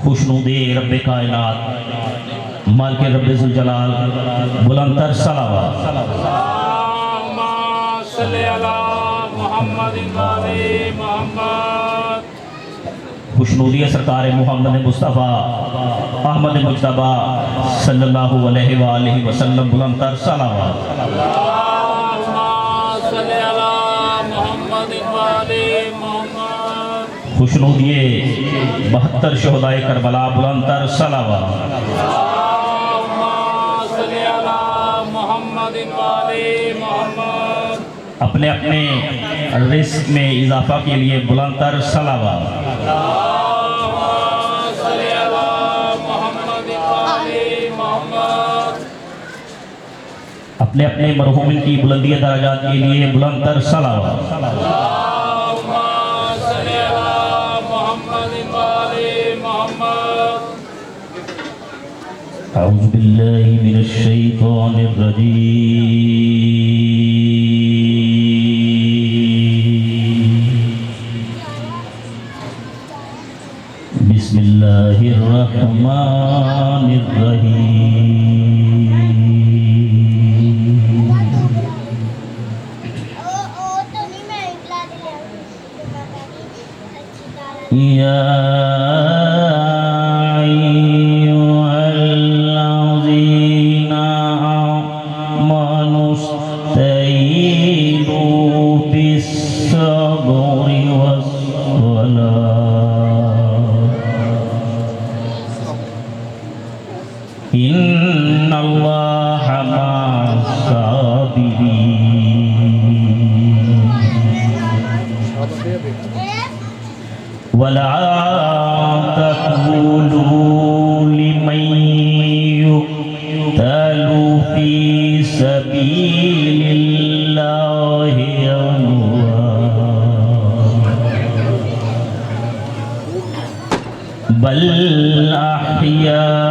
خوشنودِ رب کائنات مالک رب ذوالجلال بلند تر صلوات اللہم صلی علی محمد وعلی محمد خوشنودی سرکار محمد مصطفیٰ احمد مجتبہ صلی اللہ علیہ وآلہ وسلم بلند تر صلوات اللہم صلی علی محمد وعلی محمد خوشنودی 72 شہدائے کربلا بلند تر صلوات اللہم صلی علی محمد وعلی محمد اپنے رزق میں اضافہ کے لیے بلند تر صلوات اللہم صلی علی محمد وعلی محمد اپنے مرحومین کی بلندی درجات کے لیے بلند تر صلوات اللہم صلی علی محمد وعلی محمد اعوذ باللہ من الشیطان الرجیم بسم اللہ الرحمن الرحیم یا إن الله مع الصابرين ولا تقولوا لمن يقتل في سبيل الله أموات بل أحياء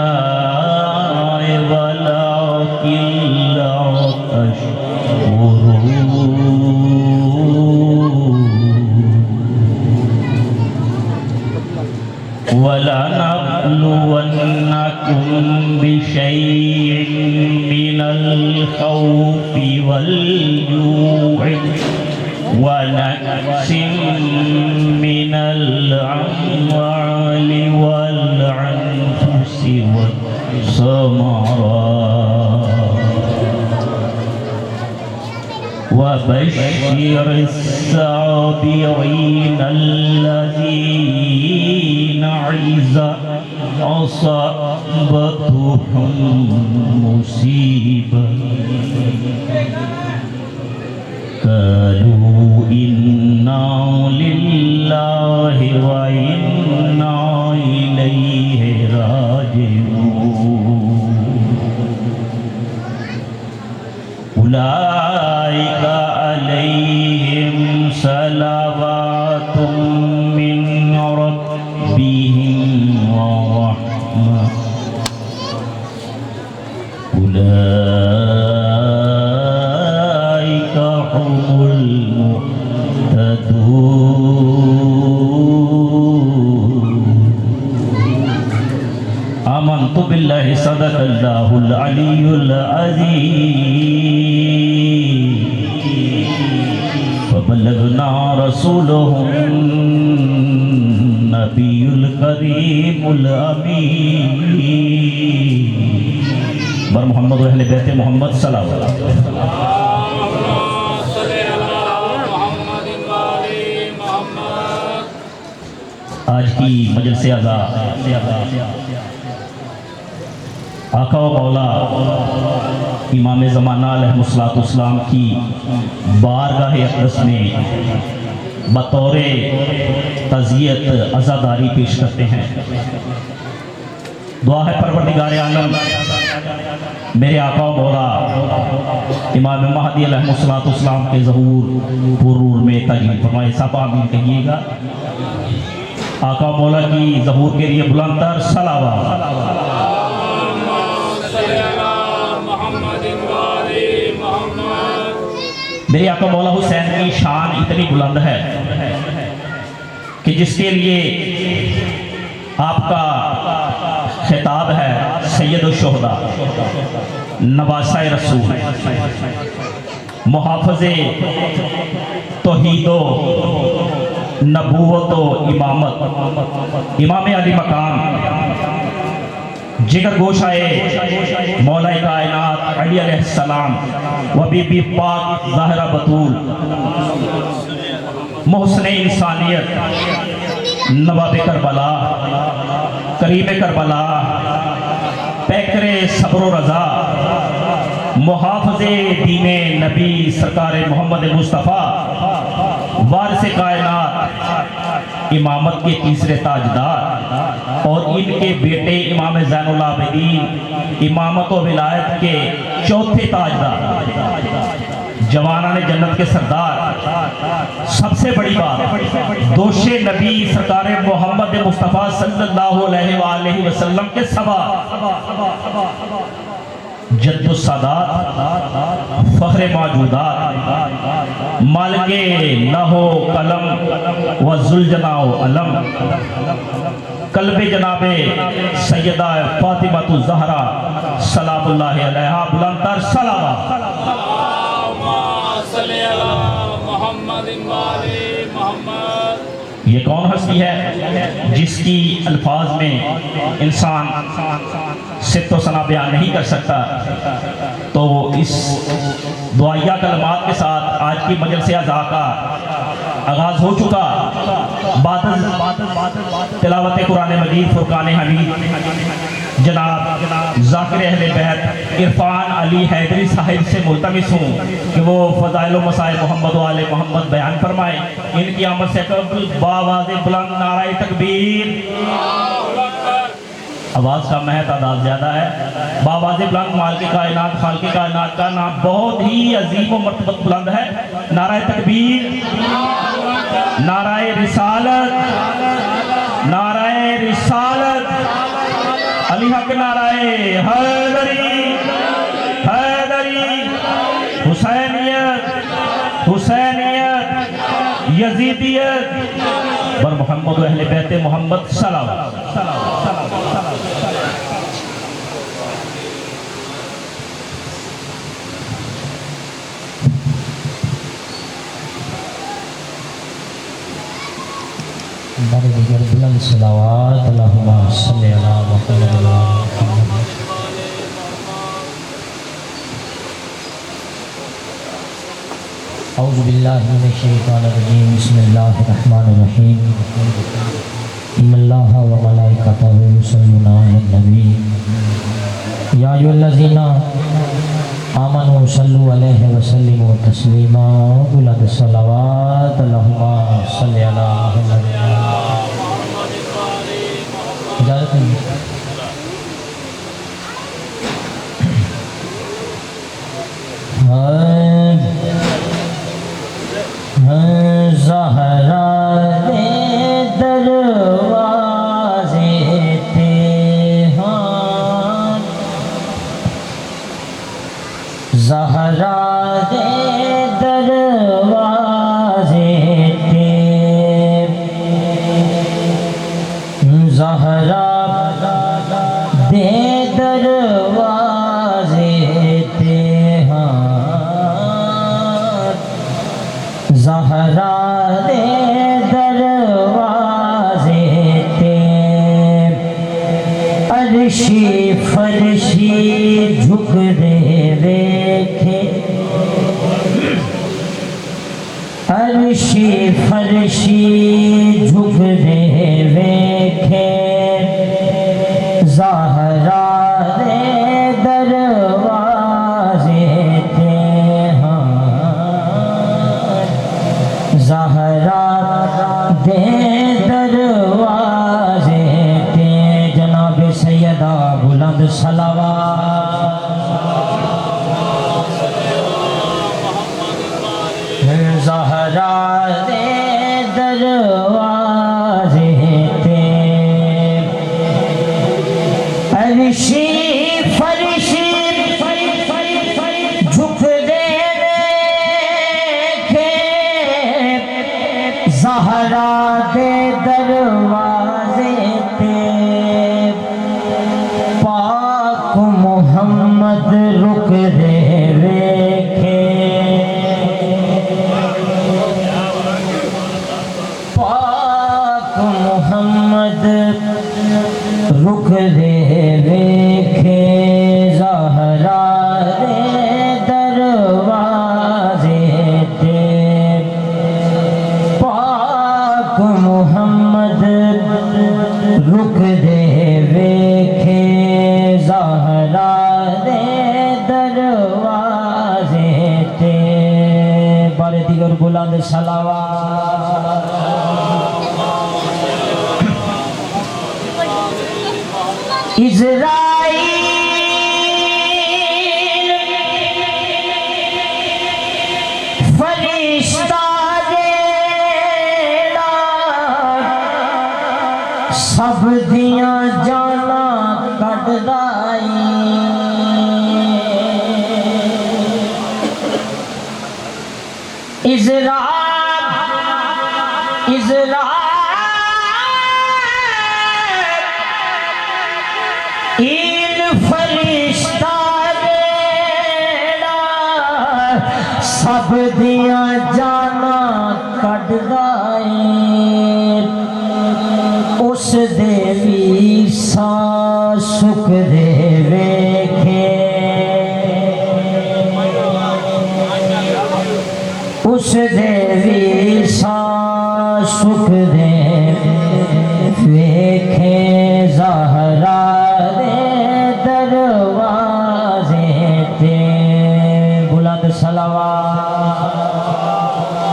وَلَنَبْلُوَنَّكُمْ بِشَيْءٍ مِّنَ الْخَوْفِ وَالْجُوعِ وَنَقْصٍ مِّنَ الْأَمْوَالِ وَالْأَنفُسِ وَالثَّمَرَاتِ وَبَشِّرِ الصَّابِرِينَ الَّذِينَ إِذَا أَصَابَتْهُمْ مُصِيبَةٌ قَالُوا إِنَّا لِلَّهِ وَإِنَّا إِلَيْهِ راجعون أولئك عليهم صلوات من ربهم ورحمة أولئك هم المهتدون آمنت بالله صدق الله العلي العظيم وبلغنا رسوله النبي الكريم الأمين بر محمد و اہل بیت محمد صلی اللہ علیہ وسلم اللہم صلی علی محمد وعلی محمد آج کی مجلس عزا آقا و مولا امام زمانہ علیہ السلام کی بارگاہ اقدس میں بطور تعزیت عزاداری پیش کرتے ہیں۔ دعا ہے پروردگار عالم میرے آقا و مولا امام مہدی علیہ السلام کے ظہور پرور میں تجلیل فرمائے۔ سب آمین کہیے گا۔ آقا و مولا کی ظہور کے لیے بلند تر صلوات۔ میرے آقا مولا حسین کی شان اتنی بلند ہے کہ جس کے لیے آپ کا خطاب ہے سید الشہداء، نواسہ رسول، محافظ توحید و نبوت و امامت، امام علی مقام، جگر گوشائے مولا کائنات علی علیہ السلام و بی بی پاک ظاہرہ بطول، محسن انسانیت، نواب کربلا، کریم کربلا، پیکر صبر و رضا، محافظ دین نبی سرکار محمد مصطفیٰ، وارث کائنات، امامت کے تیسرے تاجدار، اور ان کے بیٹے امام زین العابدین امامت و ولایت کے چوتھے تاجدار، جوانان جنت کے سردار، سب سے بڑی بات دوش نبی سرکار محمد مصطفیٰ صلی اللہ علیہ وآلہ وسلم کے سبا، جد السادات، فخر موجودات، مالک لہو قلم و ذوالجناح و علم، قلب جناب سیدہ فاطمہ الزہرا سلام اللہ علیہا، بلند تر صلوات۔ صلی اللہ محمد والے محمد۔ یہ کون ہستی ہے جس کی الفاظ میں انسان صفت و ثنا بیان نہیں کر سکتا؟ تو اس دعائیہ کلمات کے ساتھ آج کی مجلس عزا کا آغاز ہو چکا۔ بعد تلاوت قرآن مجید فرقان حمید جناب ذاکر اہل بیت عرفان علی حیدری صاحب سے ملتمس ہوں کہ وہ فضائل و مسائل محمد و آل محمد بیان فرمائیں۔ ان کی آمد سے قبل بآواز بلند نعرہ تکبیر، آواز کا مہت تعداد زیادہ ہے، بآواز بلند مالک کائنات خالق کائنات کا نام بہت ہی عظیم و مرتبت بلند ہے، نعرہ تکبیر، نعرہ رسالت، نعرہ رسالت، علی حق نعرہ حیدری، حیدری، حسینیت، حسینیت، یزیدیت، بر محمد و اہل بیت محمد صلوات۔ بڑے دیگر بلند صلوات، اللہم صلی علی محمد و آل محمد۔ اعوذ باللہ من الشیطان الرجیم، بسم اللہ الرحمن الرحیم، ان اللہ و ملائکتہ یصلون علی النبی یا ایھا الذین آمنوا صلوا علیہ وسلموا تسلیما، بلند صلوات، اللہم صلی علی محمد۔ اجازت ہے؟ زہرا دے دروازے تھے ہاں، زہرا دے دروازے تھے، زہرا دے دروازے تھے ہاں، زہرا دے دروازے تھے، عرشی فرشی جھک دے دیکھے، عرشی فرشی جھک دے دیکھے، زہرا دے دروازے تھے ہاں، زہرا دے دروازے تھے، جناب سیدہ بلند صلوات، زہرا دے دروازے تھے، محمد رک دے ویکھے زہرا دے دروازے تے پاک محمد رک دے ویکھے زہرا دے دروازے تے بارے دیگر بلند صلوات اسرائیل فرشتہ جیڑا سب دیاں جانا کڈدا اسرائیل فرشتہ جیڑا سب دیاں جانا کڈدا اس دے وی ساں سکھ دے ویکھے اس دے وی ساں سکھ دے ویکھے زہرا دے دروازے تے بلند صلوات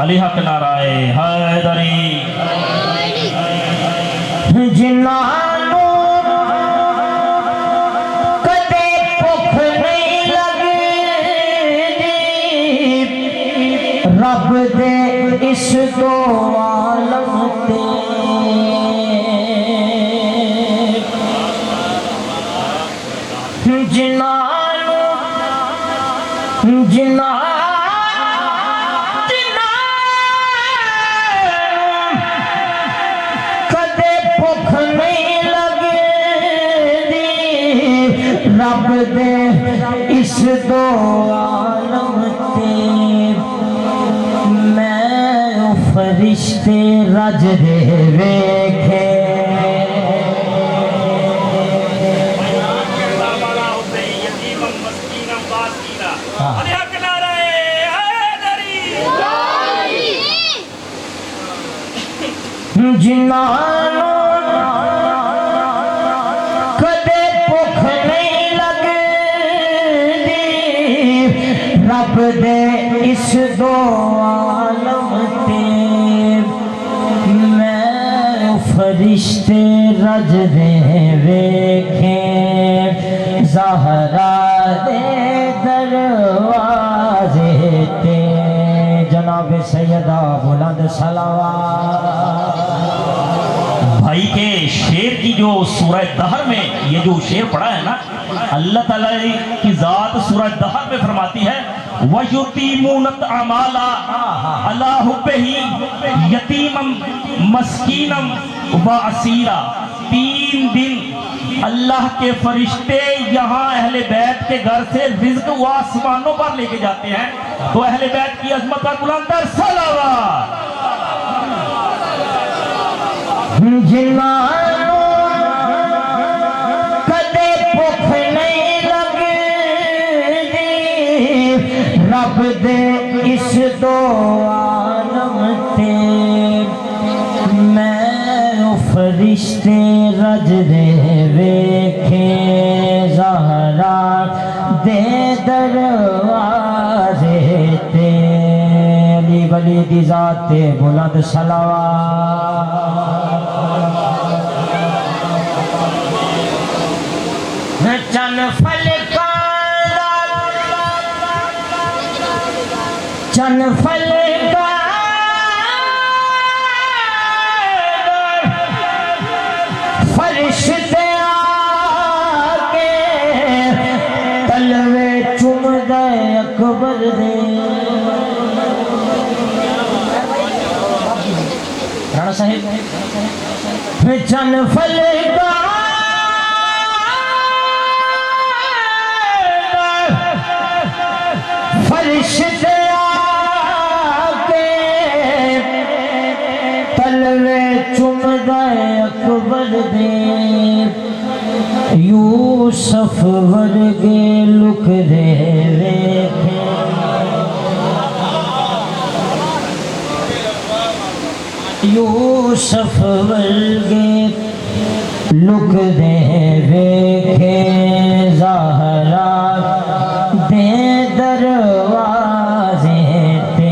علی حق نعرہ حیدری جنہانوں کدے بھوک نہیں لگدی رب دے اس دو عالم تے کدے بھوک نہیں لگدی رب دے اس دو عالم تے میں فرشتے رج دے ویکھے جنہانوں کدے بھوک نہیں لگدی رب دے اس دو عالم تے میں فرشتے رج دے ویکھے زہرا دے دروازے تے جناب سیدہ بلند صلوات بھائی کے شعر کی جو سورہ دہر میں یہ جو شعر پڑھا ہے نا اللہ تعالیٰ کی ذات سورہ دہر میں فرماتی ہے وَيُتِيمُونَ الْأَعْمَالَ عَلَىٰ حُبِّهِ يَتِيمًا مَسْكِينًا وَأَسِيرًا 3 دن اللہ کے فرشتے یہاں اہل بیت کے گھر سے رزق و آسمانوں پر لے کے جاتے ہیں تو اہل بیت کی عظمت پر بلندر صلوات جنہانوں کدے بھوک نہیں لگدی رب دے اس دو عالم تے میں فرشتے رج دے ویکھے زہرا دے دروازے تے علی ولی دی ذات تے بلند صلوات چن فلکا فرشتے آکے تلوے چوم دے اکبر دے رانا صاحب چن فلکا فرشتے آکے تلوے چوم دے دے یوسف ورگے لک دے ویکھے یوسف ورگے لک دے ویکھے زہرا دے دروازے تے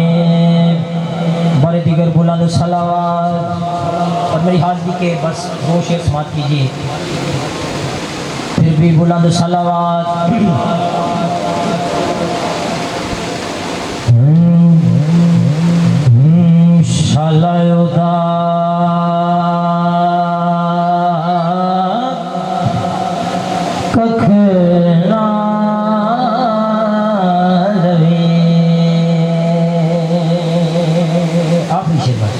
بارے دیگر بلند صلوات اور میری حاضری کے بس 2 شعر سماعت کیجیے پھر بھی بلند صلوات شالایودا ککھنا روی آخری شعر بس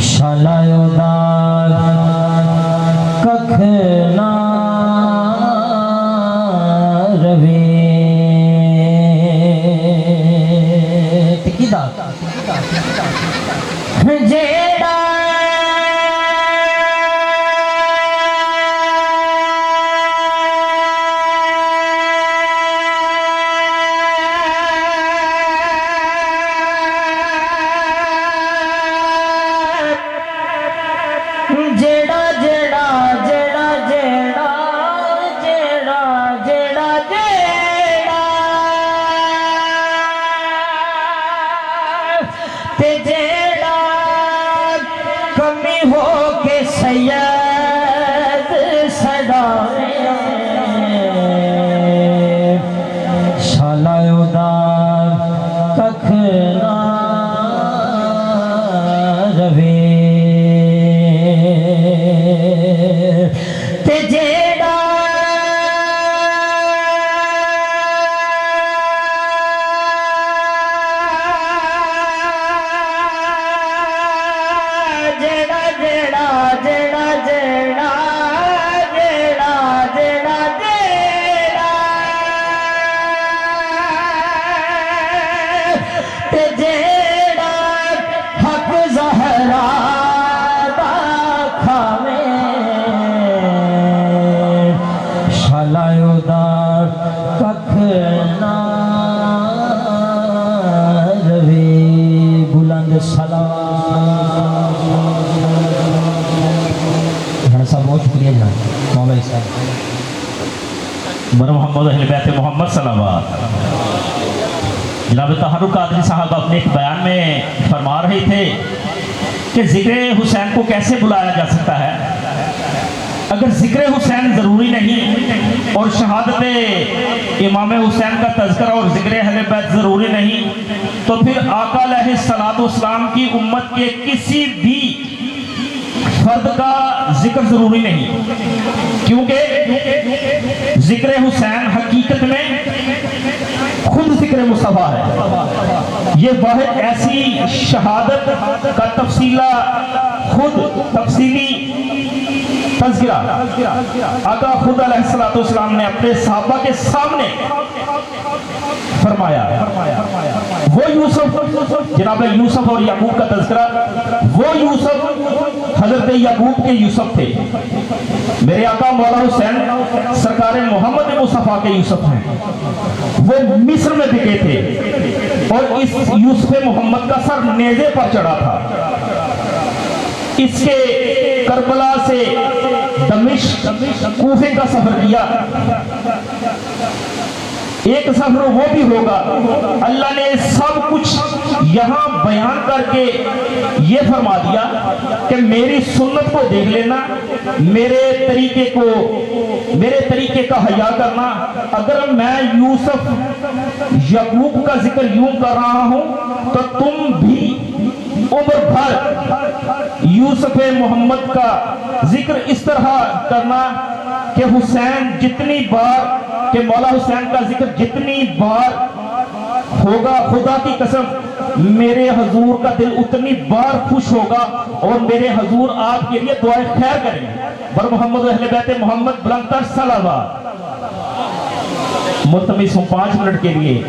شالایودا ککھنا روی تکیدہ جیڑا کمی ہو کے سید صداوے شالایودا ککھنا روے تے جیڑا شالایودا ککھنا روے بلند صلوات صاحب بہت شکریہ جناب مولا صاحب بر محمد اہل بیت محمد صلوات جناب تحرک قادری صاحب اپنے ایک بیان میں فرما رہے تھے کہ ذکر حسین کو کیسے بلایا جا سکتا ہے اگر ذکر حسین ضروری نہیں اور شہادت امام حسین کا تذکرہ اور ذکر اہل بیت ضروری نہیں تو پھر آقا علیہ السلام کی امت کے کسی بھی فرد کا ذکر ضروری نہیں کیونکہ ذکر حسین حقیقت میں خود ذکر مصطفیٰ ہے یہ واحد ایسی شہادت کا خود تفصیلی تذکرہ آقا خود علیہ السلام نے اپنے صحابہ کے سامنے فرمایا وہ یوسف جناب یوسف اور یعقوب کا تذکرہ وہ یوسف حضرت یعقوب کے یوسف تھے میرے آقا مولا حسین سرکار محمد مصطفیٰ کے یوسف ہیں وہ مصر میں بکے تھے اور اس یوسف محمد کا سر نیزے پر چڑھا تھا اس کے کربلا سے دمشق کوفے کا سفر کیا ایک سفر وہ بھی ہوگا اللہ نے سب کچھ یہاں بیان کر کے یہ فرما دیا کہ میری سنت کو دیکھ لینا میرے طریقے کا حیا کرنا اگر میں یوسف یعقوب کا ذکر یوں کر رہا ہوں تو تم بھی عمر بھر یوسف محمد کا ذکر اس طرح کرنا کہ حسین جتنی بار کہ مولا حسین کا ذکر جتنی بار ہوگا خدا کی قسم میرے حضور کا دل اتنی بار خوش ہوگا اور میرے حضور آپ کے لیے دعائے خیر کریں گے بر محمد اہل بیت محمد بلند تر صلوات ملتمس ہوں 5 منٹ کے لیے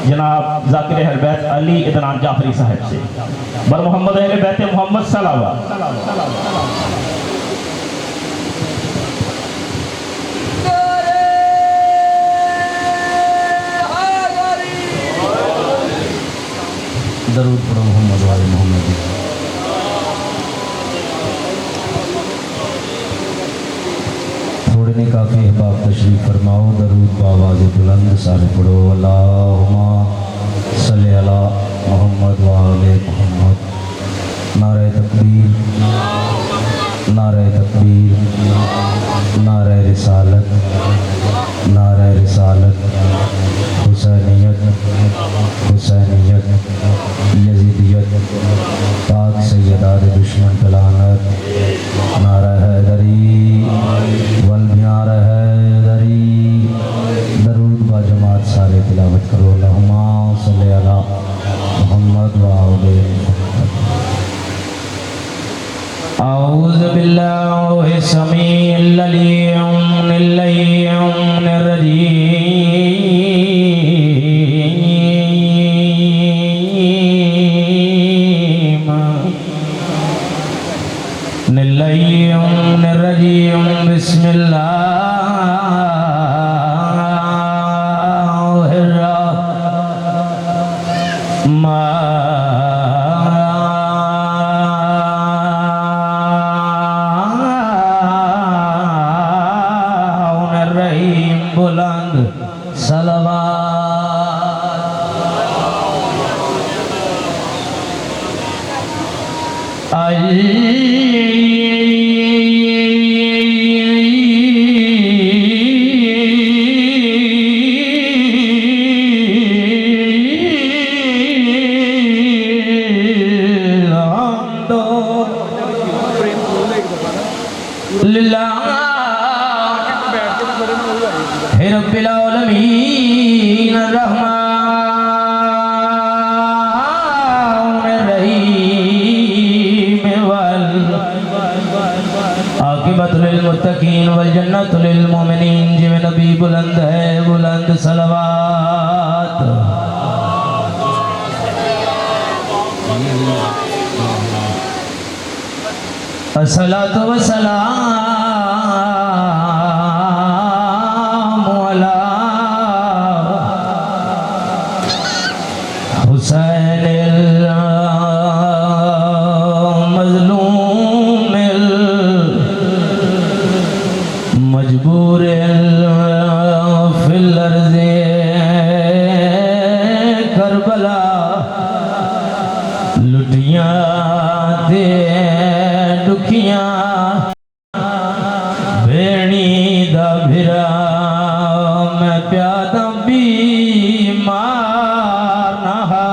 جناب ذاکر اہل بیت علی ادنان جعفری صاحب سے بر محمد اہل بیت محمد صلوات درود پڑھو محمد وال محمد. تھوڑے نے کافی احباب تشریف فرماؤ. درود باواز بلند سارے پڑھو. اللہم صلی علی محمد وآل محمد. نعرہ تکبیر، نعرہ تکبیر، نعرہ رسالت، نعرہ رسالت، حسینیت، حسینیت، یزیدیت، پاک سیدار دشمن پلانت، نعرہ حیدری والبیار حیدری. درود با جماعت سارے تلاوت کرو. اللہم صلی علی محمد وآل محمد. اعوذ باللہ السمیع العلیم من الشیطان الرجیم. بسم اللہ الرحیم. بلند صلوات. رب العالمین الرحمن الرحیم والعاقبۃ للمتقین والجنۃ للمؤمنین. جو نبی بلند ہے بلند صلوات. الصلاۃ والسلام حسین المظلوم المجبور فی الارض کربلا. لٹیاں دے ڈکیاں بھیڑی دا بھرا میں پیادہ بیمار نہا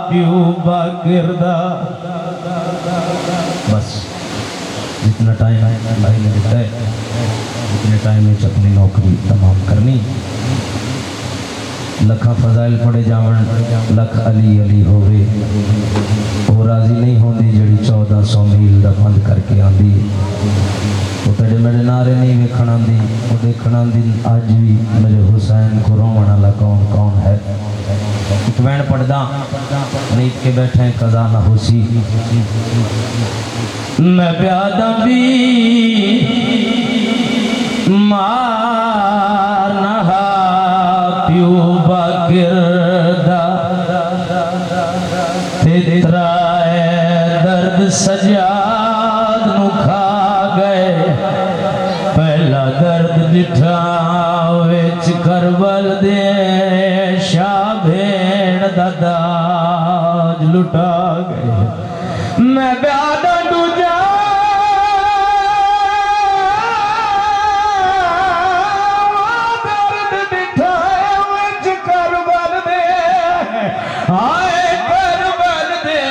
پیو باکردہ. بس جتنا ٹائم ہے اللہ نے دیتا ہے اتنے ٹائم میں اپنی نوکری تمام کرنی. لکھا فضائل پڑے جاون لکھ علی علی ہوئے. وہ راضی نہیں ہوندی جڑی 1400 میل دا بند کر کے آندی. وہ تیرے میرے نعرے نہیں ویکھن آندی. وہ دیکھن آندی آج بھی میرے حسین کو رومن والا کون کون ہے. ایک وین پڑھدا نیت کے بیٹھے قضا نہ ہوسی. میں پیادہ بھی مار نہا پیو باکردہ. تیترا ہے درد سجاد نو کھا گئے. پہلا درد جٹھا وچ کربل دے شاہ بھیڑ دا داج لٹا گئے. میں پیادہ ڈوجا درد جٹھا وچ کربل دے آئے کربل دے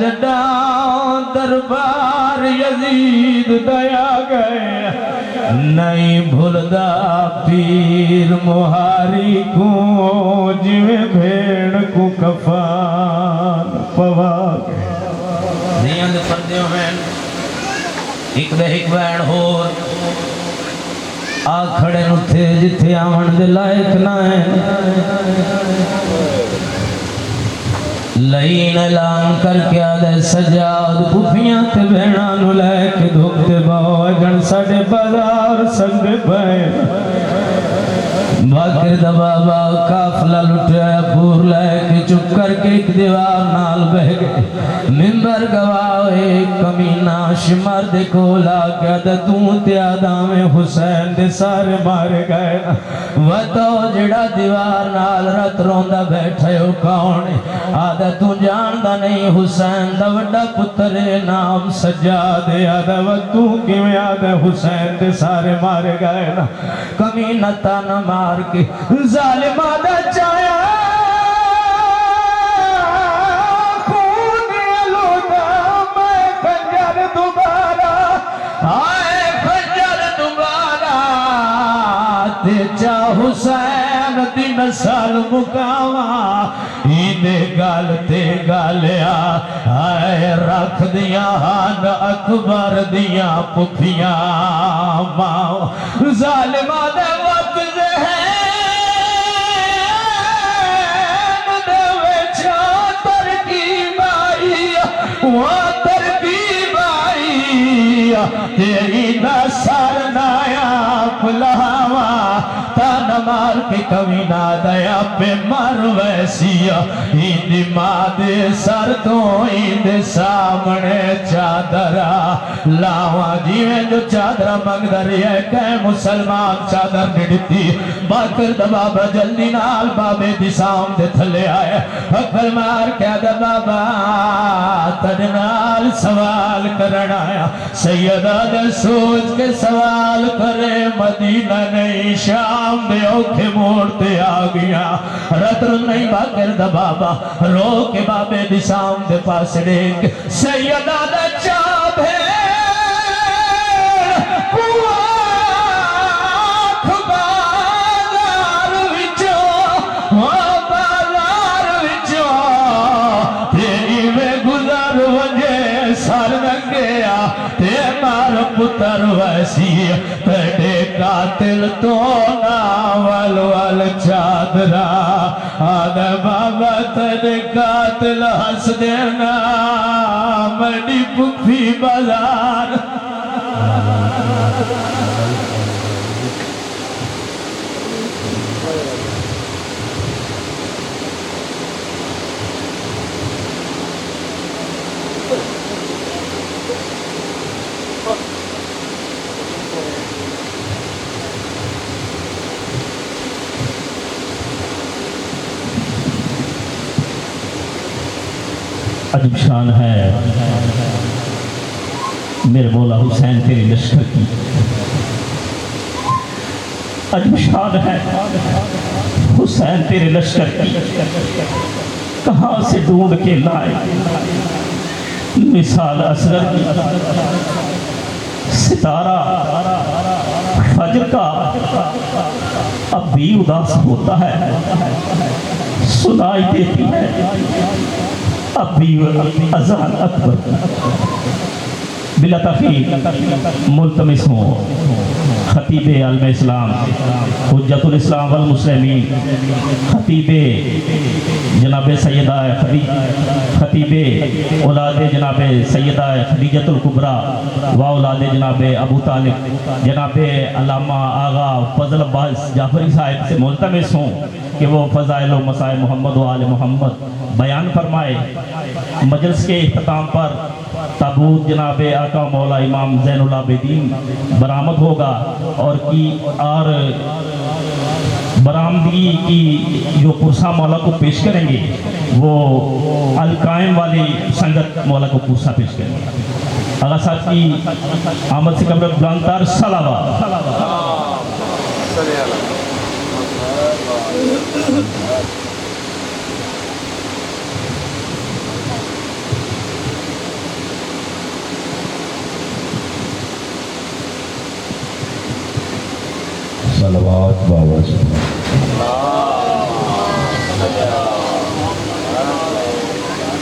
جڈاں دربار یزید دیا گئے. نہیں بھولدا پیر مہاری کو جویں بھیڑ کو کفان پوا گئے. نیند پردیوں میں ایک بہن ہور آ کھڑے نتھے جتھے آمن دے لائق نہ ہے لئین اعلان کر کے آدھے سجاد پھوپھیاں تے بہناں نو لے کے دھوکتے باؤ گن ساڑے بازار سنگے پائے باکر دا بابا کافلہ لٹیا پور لے کے چپ کر کے ایک دیوار نال بہ گئے ممبر گواہ ایک کمینہ شمر دے کولا کیا دا توں تے آدم حسین دے سارے مارے گئے وہ تو جڑا دیوار نال رت روندہ بیٹھے ہو کون آدھا تو جاندہ نہیں حسین دا وڈا پتر نام سجاد آدھا وہ تو کیویں آدھا حسین دے سارے مارے گئے کمینہ تانا مار کے ظالم آدھا چایا خون علودہ میں خنجر دوبارہ آئے خنجر دوبارہ تے چاہ حسین دن سال مقاوہ اینے گال تے گالیا آئے رکھ دیا ہان اکبر دیا پکھیاں ماں ظالم آدھے وقت ذہن دے ویچا ترکیب آئی وہ ترکیب آئی تیری نصر نایاب لہوا تانا مار کے کمینہ دیا پہ مر ویسی ایندی ماں دے سر تو ایندے سامنے چادرہ لاواں جیویں جو چادرہ مگدری ہے کہ مسلمان چادر نڑتی باکر دا بابا جلدی نال بابے دی سام دے تھلے آئے حکل مار کیا دا بابا تجنال سوال کرنا آیا سیدہ دے سوچ کے سوال کرے مدینہ نہیں شام دے اوکھے موڑتے آگیا رتر نہیں باکر دا بابا رو کے بابے دی سام دے پاس ڈیک سیدہ دا چابے پتر ویسی تیڑے قاتل تو ناول وال چادرہ آدھے بابا تیڑے قاتل ہس دینا مڈی پکھی بازار عجب شان ہے میرے مولا حسین تیری لشکر کی عجب شان ہے حسین تیرے لشکر کی کہاں سے ڈھونڈ کے لائے مثال اصغر کی ستارہ فجر کا اب بھی اداس ہوتا ہے سنائی دیتی ہے اب بھی اذان اکبر بلا تخیل ملتمس ہوں خطیب عالم اسلام حجت الاسلام والمسلمین خطیب جناب سیدہ خطیب اولاد جناب سیدہ خدیجۃ الکبریٰ و اولاد جناب ابو طالب جناب علامہ آغا فضل عباس جعفری صاحب سے ملتمس ہوں کہ وہ فضائل و مسائل محمد و آل محمد بیان فرمائے مجلس کے اختتام پر تابوت جناب آقا مولا امام زین العابدین برآمد ہوگا اور برآمدگی کی جو پرسہ مولا کو پیش کریں گے وہ القائم والی سنگت مولا کو پرسہ پیش کریں گے آغا صاحب کی آمد سے قبل بلندتر صلوات صلوات بابا سے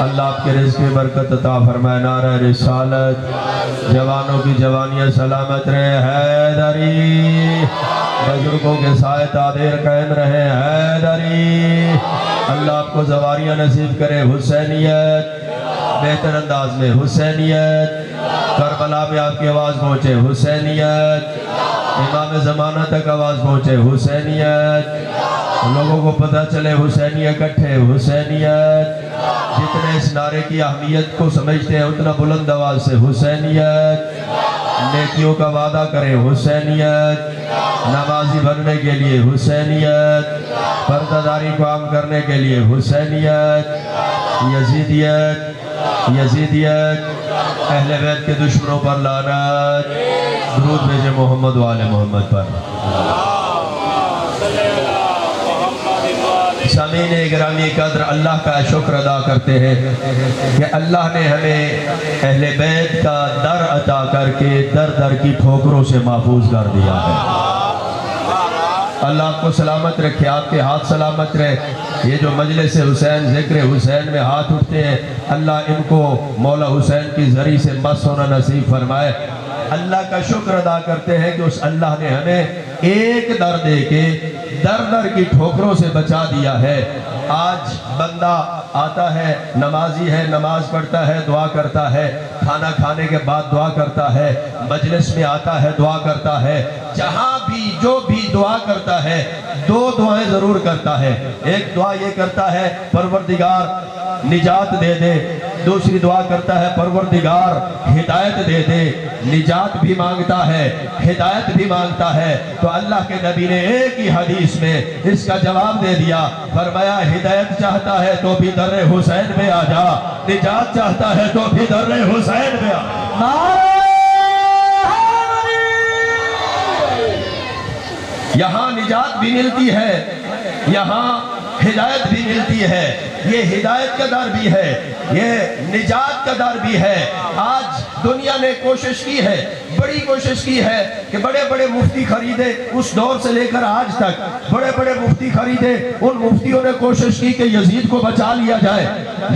اللہ آپ کے رزق میں برکت عطا فرمائے نعرہ رسالت جوانوں کی جوانیاں سلامت رہے حیدری بزرگوں کے سائے تادیر قائم رہے حیدری اللہ آپ کو زواریاں نصیب کرے حسینیت بہتر انداز میں حسینیت کربلا میں آپ کی آواز پہنچے حسینیت امام زمانہ تک آواز پہنچے حسینیت لوگوں کو پتہ چلے حسینیت اکٹھے حسینیت جتنے اس نعرے کی اہمیت کو سمجھتے ہیں اتنا بلند آواز سے حسینیت نیکیوں کا وعدہ کریں حسینیت نمازی بننے کے لیے حسینیت پردہ داری کو عام کرنے کے لیے حسینیت یزیدیت اہل بیت کے دشمنوں پر لعنت درود بھیجے محمد و آل محمد پر سامعین گرامی قدر اللہ کا شکر ادا کرتے ہیں کہ اللہ نے ہمیں اہل بیت کا در عطا کر کے در در کی ٹھوکروں سے محفوظ کر دیا ہے اللہ آپ کو سلامت رکھے آپ کے ہاتھ سلامت رہے یہ جو مجلس حسین ذکر حسین میں ہاتھ اٹھتے ہیں اللہ ان کو مولا حسین کی ذریعے سے مس ہونا نصیب فرمائے اللہ کا شکر ادا کرتے ہیں کہ اس اللہ نے ہمیں ایک در دے کے در در کی ٹھوکروں سے بچا دیا ہے آج بندہ آتا ہے نمازی ہے نماز پڑھتا ہے دعا کرتا ہے کھانا کھانے کے بعد دعا کرتا ہے مجلس میں آتا ہے دعا کرتا ہے جہاں بھی جو بھی دعا کرتا ہے دو دعائیں ضرور کرتا ہے ایک دعا یہ کرتا ہے پروردگار نجات دے دے دوسری دعا کرتا ہے پروردگار ہدایت دے دے نجات بھی مانگتا ہے ہدایت بھی مانگتا ہے تو اللہ کے نبی نے ایک ہی حدیث میں اس کا جواب دے دیا فرمایا ہدایت چاہتا ہے تو بھی در حسین میں آ جا نجات چاہتا ہے تو بھی در حسین میں آ یہاں نجات بھی ملتی ہے یہاں ہدایت بھی ملتی ہے یہ ہدایت کا در بھی ہے یہ نجات کا در بھی ہے آج دنیا نے کوشش کی ہے بڑی کوشش کی ہے کہ بڑے بڑے مفتی خریدے اس دور سے لے کر آج تک بڑے بڑے مفتی خریدے ان مفتیوں نے کوشش کی کہ یزید کو بچا لیا جائے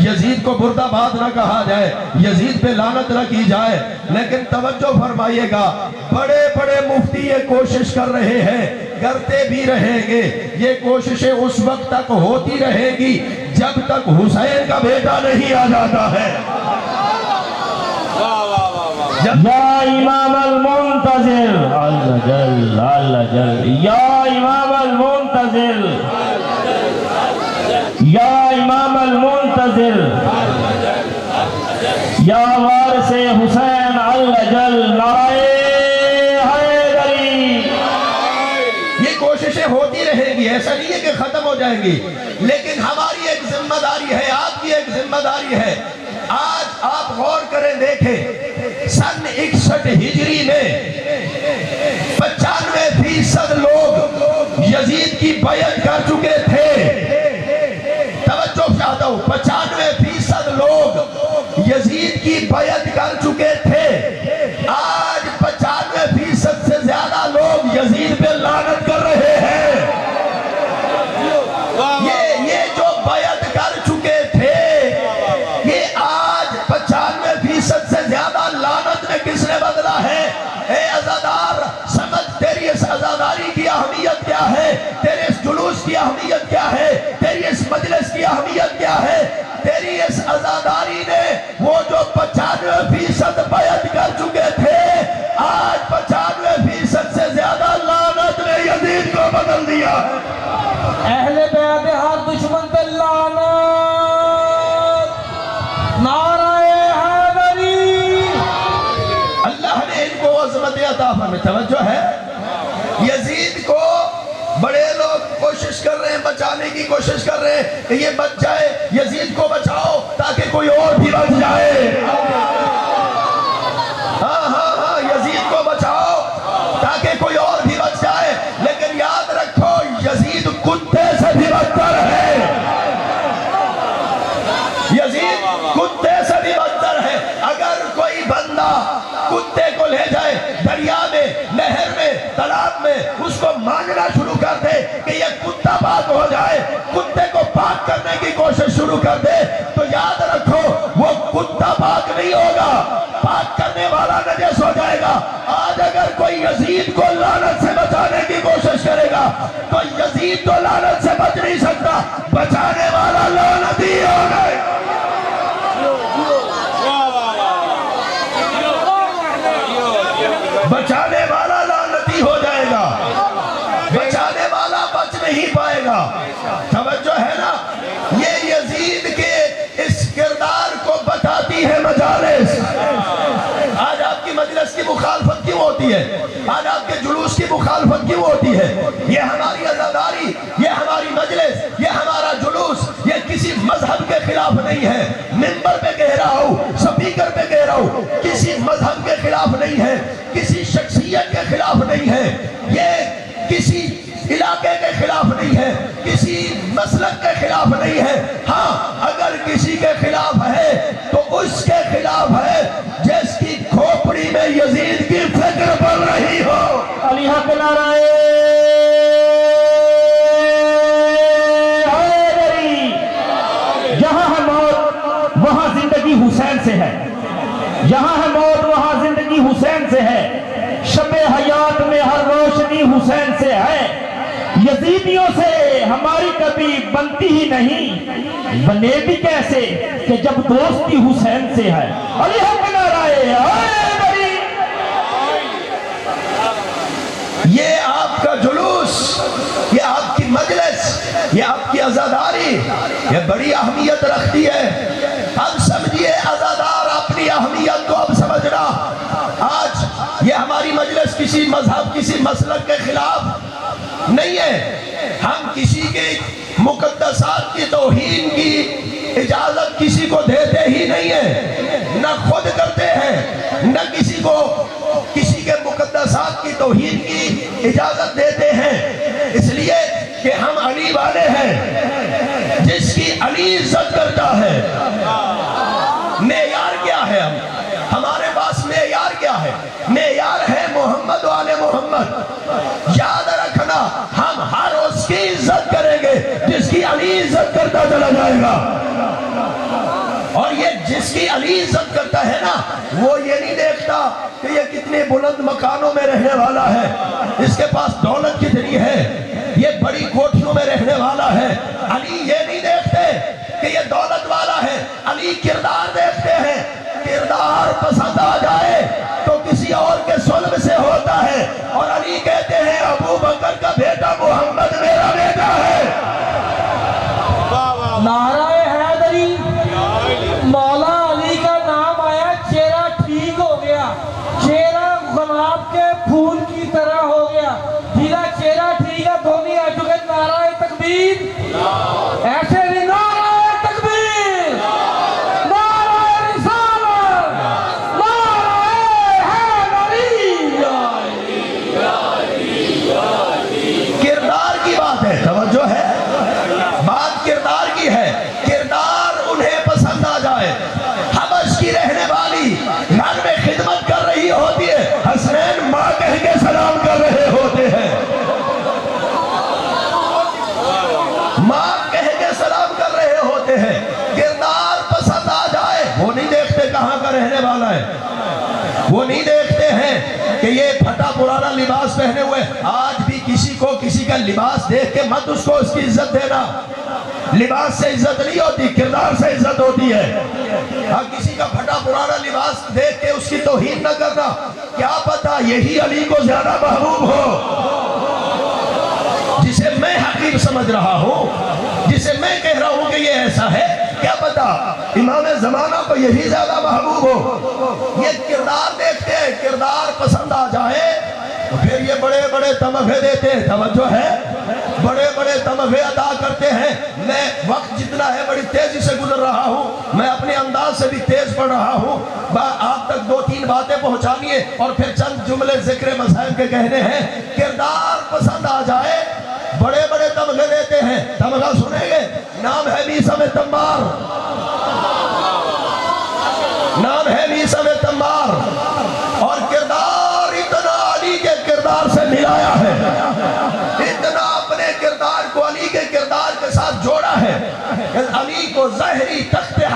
یزید کو برد آباد نہ کہا جائے یزید پہ لعنت نہ کی جائے لیکن توجہ فرمائیے گا بڑے بڑے مفتی یہ کوشش کر رہے ہیں کرتے بھی رہیں گے یہ کوششیں اس وقت تک ہوتی رہے گی جب تک حسین کا بیٹا نہیں آ جاتا ہے یا امام المنتظر اللہ جل اللہ جل یا امام المنتظر یا امام المنتظر یا وارث حسین اللہ جل نعرہ حیدری یہ کوششیں ہوتی رہیں گی ایسا نہیں ہے کہ ختم ہو جائیں گی لیکن ہماری ایک ذمہ داری ہے آپ کی ایک ذمہ داری ہے آج آپ غور کریں دیکھیں سن 61 ہجری میں 95% لوگ یزید کی بیعت کر چکے تھے توجہ چاہتا ہوں 95% لوگ یزید کی بیعت کر چکے تھے آج 95% سے زیادہ لوگ یزید پہ لعنت کر رہے ہیں یہ جو بیعت کر چکے تھے یہ آج 95% سے زیادہ لعنت میں کس نے بدلا ہے اے عزادار سمجھ تیری اس عزاداری کی اہمیت کیا ہے تیرے اس جلوس کی اہمیت کیا ہے تیری اس مجلس کی اہمیت کیا ہے تیری اس عزاداری نے وہ جو 95% بیعت کر چکے تھے آج 95% سے زیادہ لعنت نے یزید کو بدل دیا ہے اہل بیعت ہر دشمن پہ لعنت نعرہ حیدری اللہ نے ان کو عظمت عطا فرمائی توجہ ہے یزید کو بڑے لوگ کوشش کر رہے ہیں بچانے کی کوشش کر رہے ہیں کہ یہ بچ جائے یزید کو بچاؤ تاکہ کوئی اور بھی بچ جائے ہاں یزید کو بچاؤ تاکہ کوئی اور بھی بچ جائے لیکن یاد رکھو یزید کتے سے بھی بدتر ہے یزید کتے سے بھی بدتر ہے اگر کوئی بندہ کتے کو لے جائے دریا میں نہر میں تالاب میں اس کو مانگنا شروع کر دے کہ یہ کتا پاک ہو جائے کتے کو پاک کرنے کی کوشش شروع کر دے تو یاد رکھو کتا پاک نہیں ہوگا، پاک کرنے والا نجس ہو جائے گا۔ آج اگر کوئی یزید کو لعنت سے بچانے کی کوشش کرے گا تو یزید تو لعنت سے بچ نہیں سکتا، بچانے والا لعنتی ہوگا۔ بچانے والا لعنتی ہو جائے گا، بچانے والا بچ نہیں پائے گا۔ توجہ ہے نا؟ یہ یزید کے اس کردار کو بتاتی ہے مجالس۔ آج آپ کی مجلس کی مخالفت کیوں ہوتی ہے؟ آج آپ کے جلوس کی مخالفت کیوں ہوتی ہے؟ یہ ہماری عزاداری، یہ ہماری مجلس، یہ ہمارا جلوس، یہ کسی مذہب کے خلاف نہیں ہے۔ منبر پہ کہہ رہا ہوں، سپیکر پہ کہہ رہا ہوں، کسی مذہب کے خلاف نہیں ہے، کسی شخصیت کے خلاف نہیں ہے، یہ کسی علاقے کے خلاف نہیں ہے، کسی مسلک کے خلاف نہیں ہے۔ ہاں اگر کسی کے خلاف ہے تو اس کے خلاف ہے جس کی کھوپڑی میں یزید کی فکر پڑ رہی ہو۔ علی حق نعرہ حیدری۔ جہاں ہے موت وہاں زندگی حسین سے ہے، جہاں ہے موت وہاں زندگی حسین سے ہے، شب حیات میں ہر روشنی حسین سے ہے۔ یزیدیوں سے ہماری کبھی بنتی ہی نہیں، بنے بھی کیسے کہ جب دوستی حسین سے ہے۔ علی حق نعرہ حیدری۔ یہ آپ کا جلوس، یہ آپ کی مجلس، یہ آپ کی عزاداری، یہ بڑی اہمیت رکھتی ہے۔ اب سمجھیے عزادار اپنی اہمیت کو اب سمجھنا۔ آج یہ ہماری مجلس کسی مذہب، کسی مسلک کے خلاف نہیں ہے۔ ہم کسی کے مقدسات کی توہین کی اجازت کسی کو دیتے ہی نہیں ہیں، نہ خود کرتے ہیں، نہ کسی کو کسی کے مقدسات کی توہین کی اجازت دیتے ہیں، اس لیے کہ ہم علی والے ہیں۔ جس کی علی عزت کرتا ہے، معیار کیا ہے؟ ہمارے پاس معیار کیا ہے؟ معیار ہے محمد و آل محمد۔ یاد رکھنا، ہم ہر اس کی عزت کریں گے جس کی علی عزت کرتا چلا جائے گا۔ اور یہ جس کی علی عزت کرتا ہے نا، وہ یہ نہیں دیکھتا کہ یہ کتنے بلند مکانوں میں رہنے والا ہے، اس کے پاس دولت کتنی ہے، یہ بڑی کوٹھیوں میں رہنے والا ہے۔ علی یہ نہیں دیکھتے کہ یہ دولت والا ہے، علی کردار دیکھتے ہیں۔ کردار پسند آ جائے تو کسی اور کے سلب سے ہوتا ہے، اور علی کہتے ہیں ابو بکر کا بیٹا محمد میرا بیٹا ہے۔ نعرہ حیدری۔ مولا علی کا نام آیا، چہرہ ٹھیک ہو گیا، چہرہ گلاب کے پھول کی طرح ہو گیا، جیلا چہرہ ٹھیک ہے، دھونی آ چکے۔ نعرہ تکبیر، ایسے بھی نعرہ تکبیر، نعرہ رسالت، نعرہ حیدری۔ کردار کی بات ہے، توجہ ہے، بات کردار کی ہے۔ کردار انہیں پسند آ جائے۔ حبش کی رہنے والی گھر میں خدمت کر رہی ہوتی ہے، حسنین ماں کہہ کے سلام کر رہے ہوتے ہیں، ماں کہہ کے سلام کر رہے ہوتے ہیں۔ کردار پسند آ جائے، وہ نہیں دیکھتے کہاں کا رہنے والا ہے، وہ نہیں دیکھتے ہیں کہ یہ پھٹا پرانا لباس پہنے ہوئے۔ آج بھی کسی کو کسی کا لباس دیکھ کے مت اس کو اس کی عزت دینا۔ لباس سے عزت نہیں ہوتی، کردار سے عزت ہوتی ہے۔ کسی کا پھٹا پرانا لباس دیکھ کے اس کی توہین نہ کرنا، کیا پتا یہی علی کو زیادہ محبوب ہو۔ جسے میں حقیر سمجھ رہا ہوں، جسے میں کہہ رہا ہوں کہ یہ ایسا ہے، کیا پتا امام زمانہ کو یہی زیادہ محبوب ہو۔ یہ کردار دیکھتے ہیں، کردار پسند آ جائے تو پھر یہ بڑے بڑے تمغے دیتے ہیں، توجہ ہے، بڑے بڑے تمغے ادا کرتے ہیں۔ میں وقت جتنا ہے بڑی تیزی سے گزر رہا ہوں، میں اپنے انداز سے بھی تیز پڑھ رہا ہوں، آپ تک 2-3 باتیں پہنچانی ہے اور پھر چند جملے ذکر مذاہب کے کہنے ہیں۔ کردار پسند آ جائے، بڑے بڑے تمغے دیتے ہیں۔ تمغہ سنیں گے، نام ہے میثم تمار، نام ہے میثم تمار، اور کردار اتنا علی کے کردار سے ملایا ہے، اتنا اپنے کردار کو علی کے کردار کے ساتھ جوڑا ہے کہ علی کو ظاہری تخت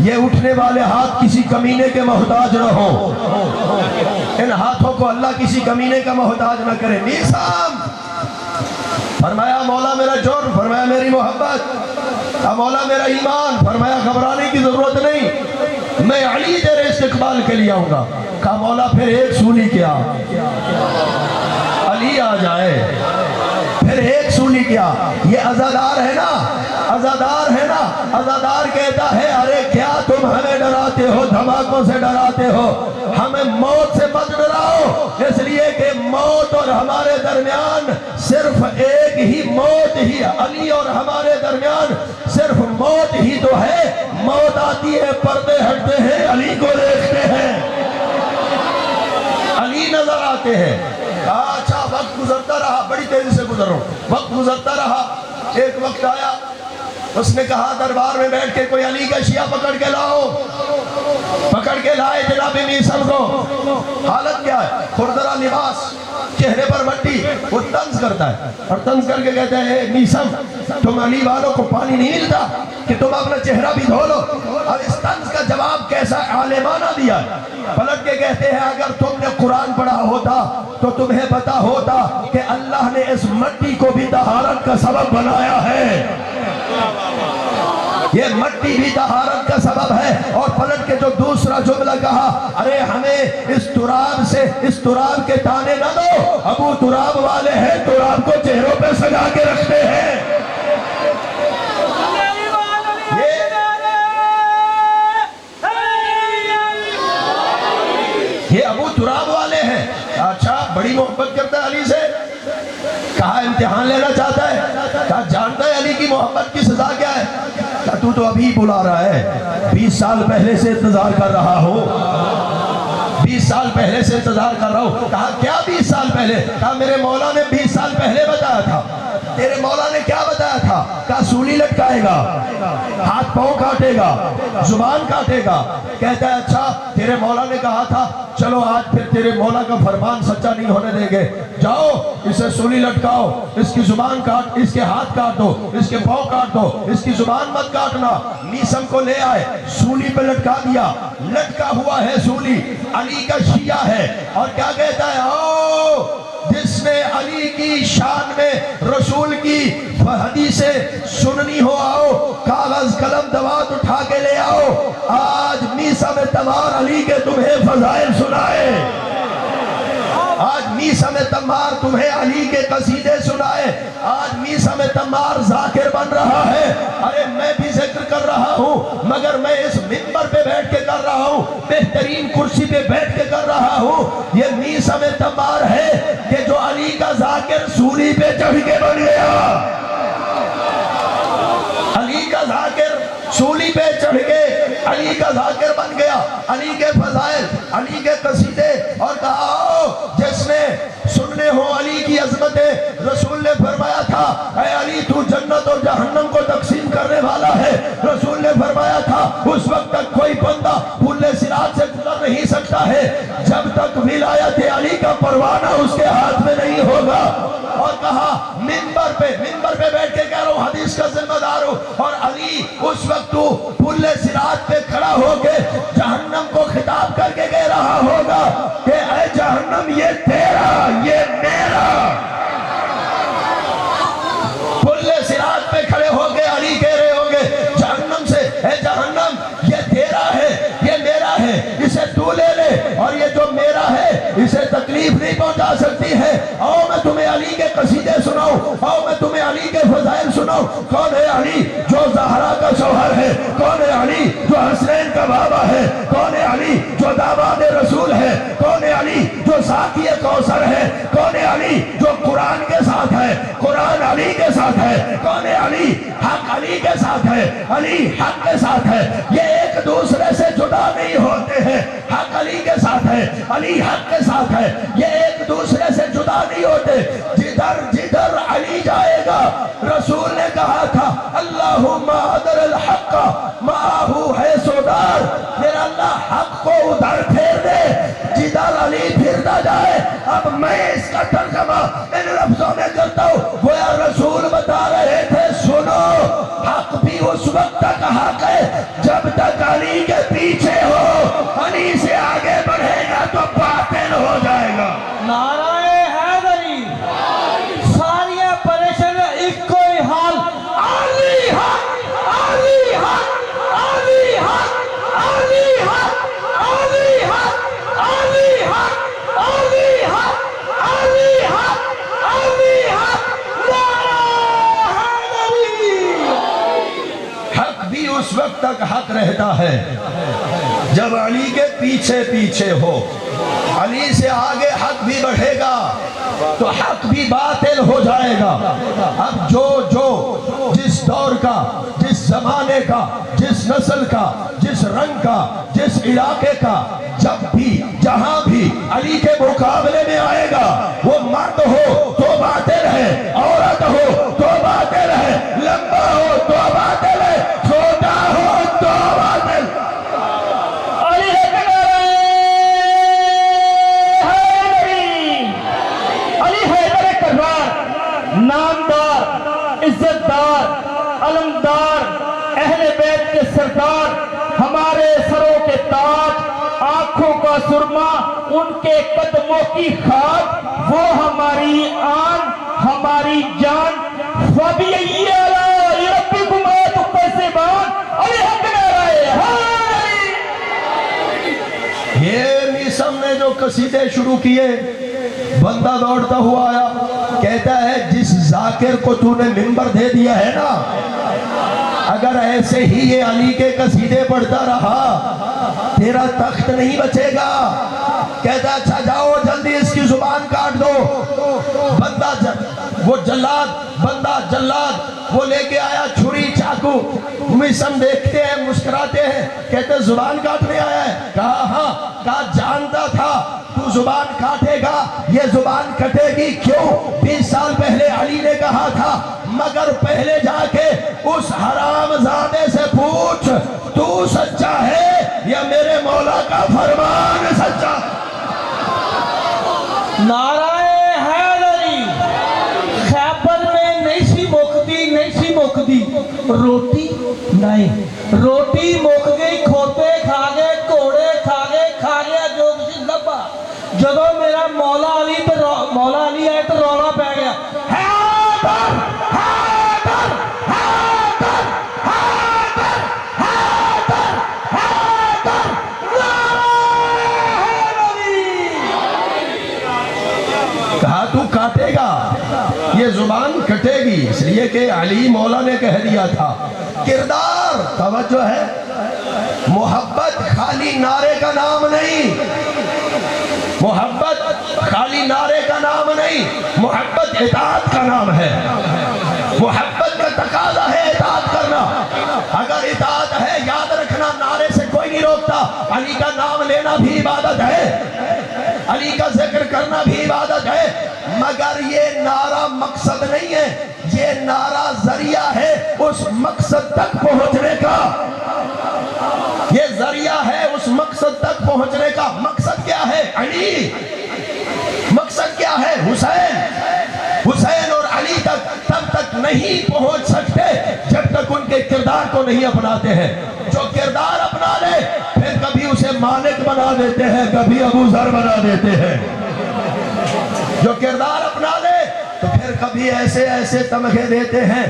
یہ اٹھنے والے ہاتھ کسی کمینے کے محتاج نہ ہو، ان ہاتھوں کو اللہ کسی کمینے کا محتاج نہ کرے۔ میسام فرمایا مولا میرا جرم، فرمایا میری محبت، مولا میرا ایمان، فرمایا گھبرانے کی ضرورت نہیں، میں علی تیرے استقبال کے لیے آؤں گا۔ کہا مولا پھر ایک سولی کیا، علی آ جائے، پھر ایک سولی کیا۔ یہ عزادار ہے نا، عزادار ہے نا، عزادار کہتا ہے ارے کیا تم ہمیں ڈراتے ہو، دھماکوں سے ڈراتے ہو، ہمیں موت سے مت ڈراؤ، اس لیے کہ موت اور ہمارے درمیان صرف ایک ہی موت ہی، علی اور ہمارے درمیان صرف موت ہی تو ہے۔ موت آتی ہے، پردے ہٹتے ہیں، علی کو دیکھتے ہیں، علی نظر آتے ہیں۔ اچھا وقت گزرتا رہا، بڑی تیزی سے گزر رہا ہوں، وقت گزرتا رہا۔ ایک وقت آیا، اس نے کہا دربار میں بیٹھ کے کوئی علی کا شیعہ پکڑ کے لاؤ، پکڑ کے لائے جناب میسم کو۔ حالت کیا ہے؟ کھردرا لباس، چہرے پر مٹی، وہ طنز کرتا ہے اور طنز کر کے کہتے ہیں اے میسم تم علی والوں کو پانی نہیں ملتا کہ تم اپنا چہرہ بھی دھو لو؟ اور اس طنز کا جواب کیسا عالمانہ دیا ہے۔ پلٹ کے کہتے ہیں اگر تم نے قرآن پڑھا ہوتا تو تمہیں پتا ہوتا کہ اللہ نے اس مٹی کو بھی طہارت کا سبب بنایا ہے، یہ مٹی بھی طہارت کا سبب ہے۔ اور پلٹ کے جو دوسرا جملہ کہا ارے ہمیں اس تراب سے، اس تراب کے تانے نہ دو، ابو تراب والے ہیں، تراب کو چہروں پہ سجا کے رکھتے ہیں۔ یہ ابو تراب والے ہیں۔ اچھا بڑی محبت کرتا ہے علی سے، کہا امتحان لینا چاہتا ہے، کہا جانتا ہے علی کی محبت کی سزا کیا ہے؟ کہا تو ابھی بلا رہا ہے، 20 سال پہلے سے انتظار کر رہا ہو، 20 سال پہلے سے انتظار کر رہا ہوں۔ کہا کیا 20 سال پہلے؟ کہا میرے مولا نے 20 سال پہلے بتایا تھا۔ تیرے مولا نے کیا بتایا تھا؟ کہا سولی لٹکائے گا، ہاتھ پاؤں کاٹے گا، زبان کاٹے گا۔ کہتا ہے اچھا تیرے مولا نے کہا تھا، چلو آج پھر تیرے مولا کا فرمان سچا نہیں ہونے دیں گے، جاؤ اسے سولی لٹکاؤ، اس کی زبان کاٹ، اس کے ہاتھ کاٹ دو، اس کے پاؤں کاٹ دو، اس کی زبان مت کاٹنا۔ میسم کو لے آئے، سولی پہ لٹکا دیا، لٹکا ہوا ہے سولی، علی کا شیعہ ہے، اور کیا کہتا ہے آؤ جس نے علی کی شان میں رسول کی حدیثیں سننی ہو آؤ، کاغذ قلم دوات اٹھا کے لے آؤ، آج میسم تمار علی کے تمہیں فضائل سنائے، آج میسم تمار تمہیں علی کے قصیدے سنائے، آج میسم تمار ذاکر بن رہا ہے۔ ارے میں بھی ذکر کر رہا ہوں مگر میں اس منبر پہ بیٹھ کے کر رہا ہوں، بہترین کرسی پہ بیٹھ کے کر رہا ہوں۔ یہ میسم تمار ہے کہ جو علی کا ذاکر سولی پہ چڑھ کے بن گیا، علی کا ذاکر سولی پہ چڑھ کے علی کا ذاکر بن گیا، علی کے فضائل، علی کے قصیدے، اور کہا آؤ جس نے سننے ہو علی کی عظمتیں۔ رسول نے فرمایا تھا اے علی تو جنت اور جہنم کو تقسیم کرنے والا ہے۔ رسول نے فرمایا تھا اس وقت تک کوئی بندہ پل صراط سے گزر نہیں سکتا ہے جب تک ولایت علی کا پروانہ اس کے ہاتھ میں نہیں ہوگا۔ اور کہا منبر پہ بیٹھ کے کہہ رہا ہوں، حدیث کا ذمہ دار ہوں، اور علی اس وقت تو پل صراط پہ کھڑا ہو کے جہنم کو خطاب کر کے کہہ رہا ہوگا کہ اے جہنم یہ تیرا، یہ میرا۔ پل صراط پہ کھڑے ہو کے علی کہہ رہے ہوگے جہنم سے، اے جہنم یہ تیرا ہے، یہ میرا ہے، اسے تو لے لے، اور یہ جو میرا ہے اسے تکلیف نہیں پہنچا سکتی ہے۔ آؤ میں تمہیں علی کے قصیدے سناؤں، آؤ میں تمہیں علی کے فضائل سناؤں۔ کون ہے علی جو زہرا کا شوہر ہے؟ کون ہے علی جو حسنین کا بابا ہے؟ کون ہے علی جو داماد رسول ہے؟ کون ہے علی جو ساقی کوثر ہے؟ کون ہے علی جو قرآن کے ساتھ ہے؟ قرآن علی کے ساتھ ہے۔ کون ہے علی؟ حق علی کے ساتھ ہے، علی حق کے ساتھ ہے، یہ ایک دوسرے سے جدا نہیں ہوتے ہیں۔ حق علی کے ساتھ ہے، علی حق کے ساتھ ہے، یہ ایک دوسرے سے جدا نہیں ہوتے۔ جدھر جدھر علی جائے گا، رسول نے کہا تھا اللہم ادر الحق معاہو ہے سودار، میرا اللہ حق کو ادھر پھیر دے جدھر علی پھرتا جائے۔ اب میں اس کا ترجمہ ان لفظوں میں کرتا ہوں، وہ رسول بتا رہے تھے سنو حق بھی اس وقت تک حق ہے جب تک علی کے پیچھے ہو، علی سے آگے بڑھے گا تو باطل ہو جائے گا۔ نعرہ حیدری، ساری پریشان ایک کوئی حال، علی حق، علی حق، علی حق، علی حق، علی حق، علی حق، علی حق، علی حق، علی حق، نعرہ حیدری۔ حق بھی اس وقت تک حق رہتا ہے جب علی کے پیچھے پیچھے ہو، علی سے آگے حق بھی بڑھے گا تو حق بھی باطل ہو جائے گا۔ اب جو جس دور کا، جس زمانے کا، جس نسل کا، جس رنگ کا، جس علاقے کا، جب بھی جہاں بھی علی کے مقابلے میں آئے گا، وہ مرد ہو تو باطل ہے، عورت ہو تو باطل ہے، لمبا ہو تو باطل ہے، چھوٹا ہو تو باطل۔ علی ہے علی حیدر کرار، نامدار، عزت دار، علمدار، اہل بیت کے سردار، ہمارے سروں کے تاج، آنکھوں کا سرما، ان کے قدموں کی خاک، وہ ہماری آن، ہماری جان، فَبِأَيِّ آلَاءِ رَبِّكُمَا تُكَذِّبَانِ۔ علی حق نعرہ حیدری۔ یہ میسم نے جو قصیدے شروع کیے، بندہ دوڑتا ہوا آیا، کہتا ہے جس ذاکر کو تو نے منبر دے دیا ہے نا، اگر ایسے ہی یہ علی کے قصیدے پڑھتا رہا تیرا تخت نہیں بچے گا۔ کہتا اچھا جاؤ جلدی اس کی زبان کاٹ دو۔ بندہ وہ جلاد، بندہ جلاد وہ لے کے آیا چھری چاقو، میسم دیکھتے ہیں مسکراتے ہیں، کہتے زبان کاٹنے آیا ہے؟ کہا ہاں، کہا جانتا تھا تو زبان کاٹے گا، یہ زبان کٹے گی کیوں؟ 20 سال پہلے علی نے کہا تھا، مگر پہلے جا کے اس حرام زادے سے پوچھ تو سچا ہے یا میرے مولا کا فرمان سچا؟ نعرہ حیدری، خیبر میں نہیں سی مکتی روٹی نہیں، روٹی مک گئی، کھوتے کھا گئے، کوڑے کھا گئے جو کچھ لبا۔ جدو میرا مولا علی آئے تو رونا پہ گیا، حیدر حیدر حیدر حیدر حیدر حیدر، نعرہ حیدری۔ کہا تو کاٹے گا، یہ زبان کٹے گی، اس لیے کہ علی مولا نے کہہ دیا تھا۔ کردار توجہ ہے، محبت خالی نعرے کا نام نہیں، محبت خالی نعرے کا نام نہیں، محبت اطاعت کا نام ہے۔ محبت کا تقاضا ہے اطاعت کرنا۔ اگر اطاعت ہے، یاد رکھنا نعرے سے کوئی نہیں روکتا، علی کا نام لینا بھی عبادت ہے، علی کا ذکر کرنا بھی عبادت ہے، مگر یہ نعرہ مقصد نہیں ہے، یہ نعرہ ذریعہ ہے اس مقصد تک پہنچنے کا، یہ ذریعہ ہے اس مقصد تک پہنچنے کا۔ مقصد کیا ہے؟ علی۔ مقصد کیا ہے؟ حسین اور علی تک تب تک نہیں پہنچ سکتے جب تک ان کے کردار کو نہیں اپناتے ہیں۔ جو کردار اپنا لے پھر کبھی اسے مالک بنا دیتے ہیں، کبھی ابو ذر بنا دیتے ہیں۔ جو کردار اپنا لے تو پھر کبھی ایسے تمغے دیتے ہیں۔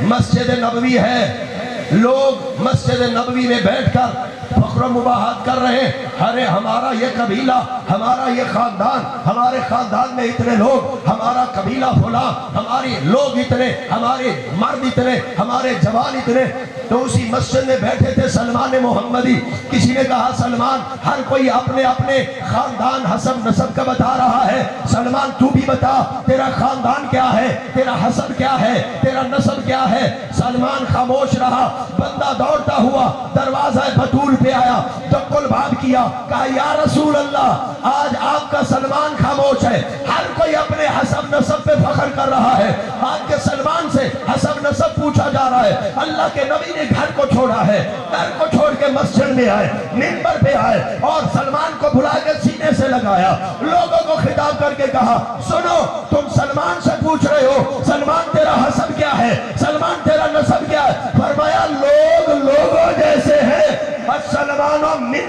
مسجد نبوی ہے، لوگ مسجد نبوی میں بیٹھ کر فخر و مباحث کر رہے ہیں، ارے ہمارا یہ قبیلہ، ہمارا یہ خاندان، ہمارے خاندان میں اتنے لوگ، ہمارا قبیلہ فلاں، ہماری لوگ اتنے، ہمارے مرد اتنے، ہمارے جوان اتنے۔ تو اسی مسجد میں بیٹھے تھے سلمان محمدی، کسی نے کہا سلمان ہر کوئی اپنے اپنے خاندان حسب نسب کا بتا رہا ہے، سلمان تو بھی بتا تیرا خاندان کیا ہے، تیرا حسب کیا ہے، تیرا نسب کیا ہے؟ سلمان خاموش رہا۔ بندہ دوڑتا ہوا دروازہ بطول پہ آیا، دقل باب کیا، کہا یا رسول اللہ آج آپ کا سلمان خاموش ہے، ہر کوئی اپنے حسب نسب پہ فخر کر رہا ہے، آپ کے سلمان سے حسب نسب پوچھا جا رہا ہے۔ اللہ کے نبی نے گھر کو چھوڑا ہے، گھر کو چھوڑ کے مسجد میں آئے، منبر پہ آئے اور سلمان کو بلا کے سینے سے لگایا، لوگوں کو خطاب کر کے کہا سنو تم سلمان سے پوچھ رہے ہو سلمان تیرا حسب کیا ہے، سلمان تیرا نسب کیا ہے؟ فرمایا لوگ لوگوں جیسے ہیں، سلمان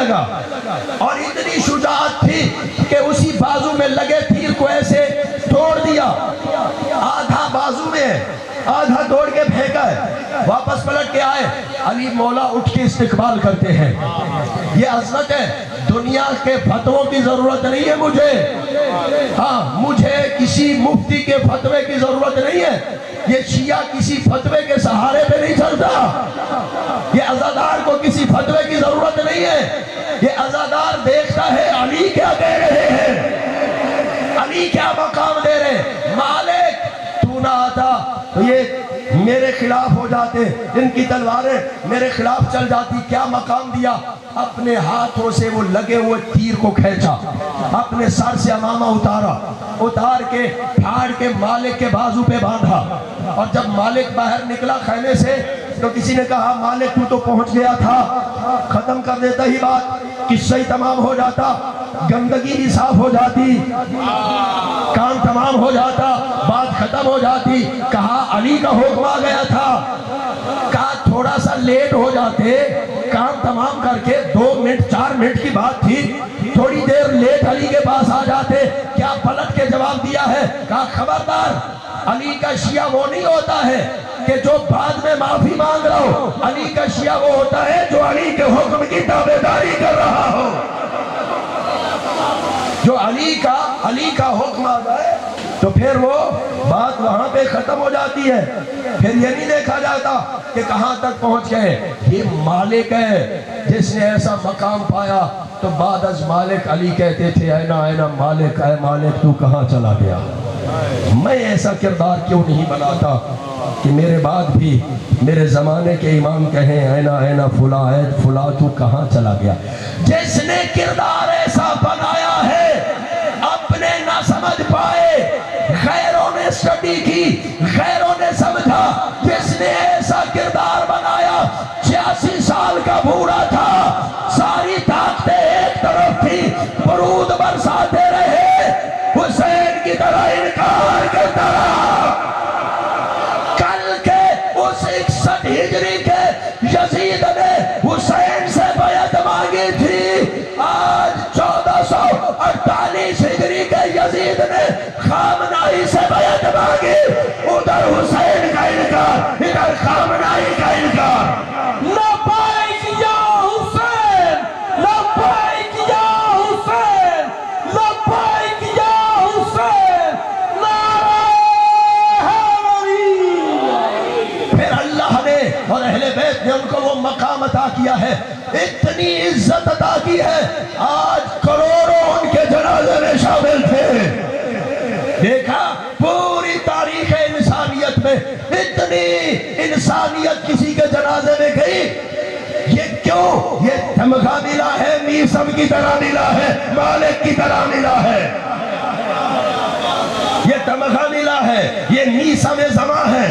لگا اور اتنی شجاعت تھی کہ اسی بازو میں لگے تیر کو ایسے توڑ دیا، آدھا بازو میں آدھا توڑ کے پھینکا ہے، واپس پلٹ کے آئے، علی مولا اٹھ کے استقبال کرتے ہیں۔ یہ عظمت ہے، دنیا کے فتووں کی ضرورت نہیں ہے مجھے، ہاں مجھے کسی مفتی کے فتوے کی ضرورت نہیں ہے، یہ شیعہ کسی فتوے کے سہارے پہ نہیں چلتا، یہ عزادار کو کسی فتوے کی ضرورت نہیں ہے، یہ عزادار دیکھتا ہے علی کیا کہہ رہے ہیں، علی کیا مقام دے رہے ہیں۔ مالک تو نہ آتا تو یہ میرے خلاف ہو جاتے، ان کی تلواریں میرے خلاف چل جاتی، کیا مقام دیا؟ اپنے ہاتھوں سے وہ لگے ہوئے تیر کو کھینچا، اپنے سر سے امامہ اتار کے پھاڑ کے مالک کے بازو پہ باندھا، اور جب مالک باہر نکلا خیمے سے تو کسی نے کہا مالک تو پہنچ گیا تھا، ختم کر دیتا ہی بات، قصہ ہی تمام ہو جاتا، گندگی بھی صاف ہو جاتی، کام تمام ہو جاتا، بات ختم ہو جاتی۔ کہا علی کا حکم آ گیا تھا، کہا تھوڑا سا لیٹ ہو جاتے، کام تمام کر کے 2 منٹ 4 منٹ کی بات تھی، تھوڑی دیر لیٹ علی کے پاس آ جاتے، کیا پلٹ کے جواب دیا ہے؟ کہا خبردار، علی کا شیعہ وہ نہیں ہوتا ہے کہ جو بعد میں معافی مانگ رہا ہو، علی کا شیعہ وہ ہوتا ہے جو علی کے حکم کی تابعداری کر رہا ہو، جو علی کا حکم آ جائے تو پھر وہ بات وہاں پہ ختم ہو جاتی ہے، پھر یہ نہیں دیکھا جاتا کہ کہاں تک پہنچ گئے۔ یہ مالک ہے جس نے ایسا مقام پایا تو بعد از مالک علی کہتے تھے اینا مالک، اے مالک تو کہاں چلا گیا؟ میں ایسا کردار کیوں نہیں بناتا کہ میرے بعد بھی میرے زمانے کے امام کہیں اینا فلاں تو کہاں چلا گیا؟ جس نے کردار ایسا بنایا ہے اپنے نہ سمجھ پائے، غیروں نے سٹڈی کی، غیروں نے سمجھا، جس نے ایسا کردار بنایا 86 سال کا بوڑھا تھا، ساری طاقتیں ایک طرف تھی، برود برساتے رہے، حسین کی طرح انکار کرتا رہا۔ کل کے اس 61 ہجری کے یزید نے حسین سے بیعت مانگی تھی، آج 1448 ہجری کے یزید نے خامنائی سے بیعت مانگی، ادھر حسین کا انکار، ادھر خامنائی کا انکار۔ لبیک یا حسین، لبیک یا حسین، لبیک یا حسین، نعرہ حیدری۔ پھر اللہ نے اور اہل بیت نے ان کو وہ مقام عطا کیا ہے، اتنی عزت عطا کی ہے، آج کروڑوں ان کے جنازے میں شامل تھے۔ دیکھا پوری تاریخ انسانیت میں اتنی انسانیت کسی کے جنازے میں گئی، یہ کیوں؟ یہ تمغہ ملا ہے، میسم کی طرح ملا ہے، مالک کی طرح ملا ہے، یہ تمغہ ملا ہے، یہ میسم زماں ہے،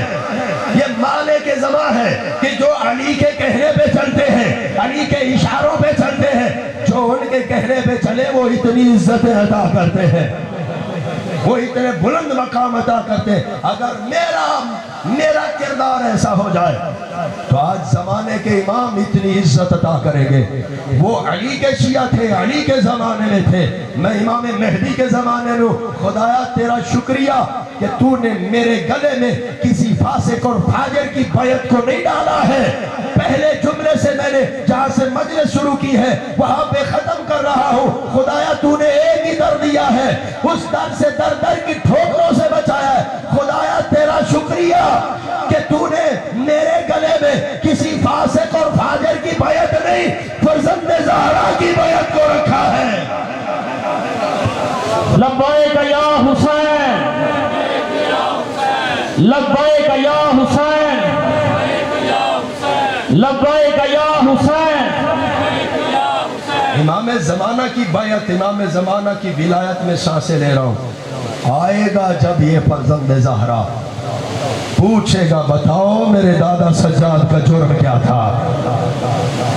یہ مالک زماں ہے کہ جو علی کے کہنے پہ چلتے ہیں، علی کے اشاروں پہ چلتے ہیں، جو ان کے کہنے پہ چلے وہ اتنی عزتیں عطا کرتے ہیں، وہ اتنے بلند مقام عطا کرتے ہیں۔ اگر میرا کردار ایسا ہو جائے تو آج زمانے کے امام اتنی عزت عطا کریں گے۔ وہ علی کے شیعہ تھے، علی کے زمانے میں تھے، میں امام مہدی کے زمانے میں ہوں۔ خدایا تیرا شکریہ کہ تو نے میرے گلے میں کسی فاسق اور فاجر کی بیعت کو نہیں ڈالا ہے۔ پہلے جملے سے میں نے جہاں سے مجلس شروع کی ہے وہاں پہ ختم کر رہا ہوں۔ خدایا تو نے ایک ہی در دیا ہے، اس در سے در کی ٹھوکروں سے بچایا ہے۔ خدایا تیرا شکریہ کہ تو نے میرے گلے میں کسی فاسق اور فاجر کی بیعت نہیں، فرزند زہرا کی بیعت کو رکھا ہے۔ لبیک یا حسین، لبیک یا حسین، لبیک یا حسین۔ امام زمانہ کی بیعت، امام زمانہ کی ولایت میں سانسیں لے رہا ہوں۔ آئے گا جب یہ فرزند زہرا، پوچھے گا بتاؤ میرے دادا سجاد کا جرم کیا تھا۔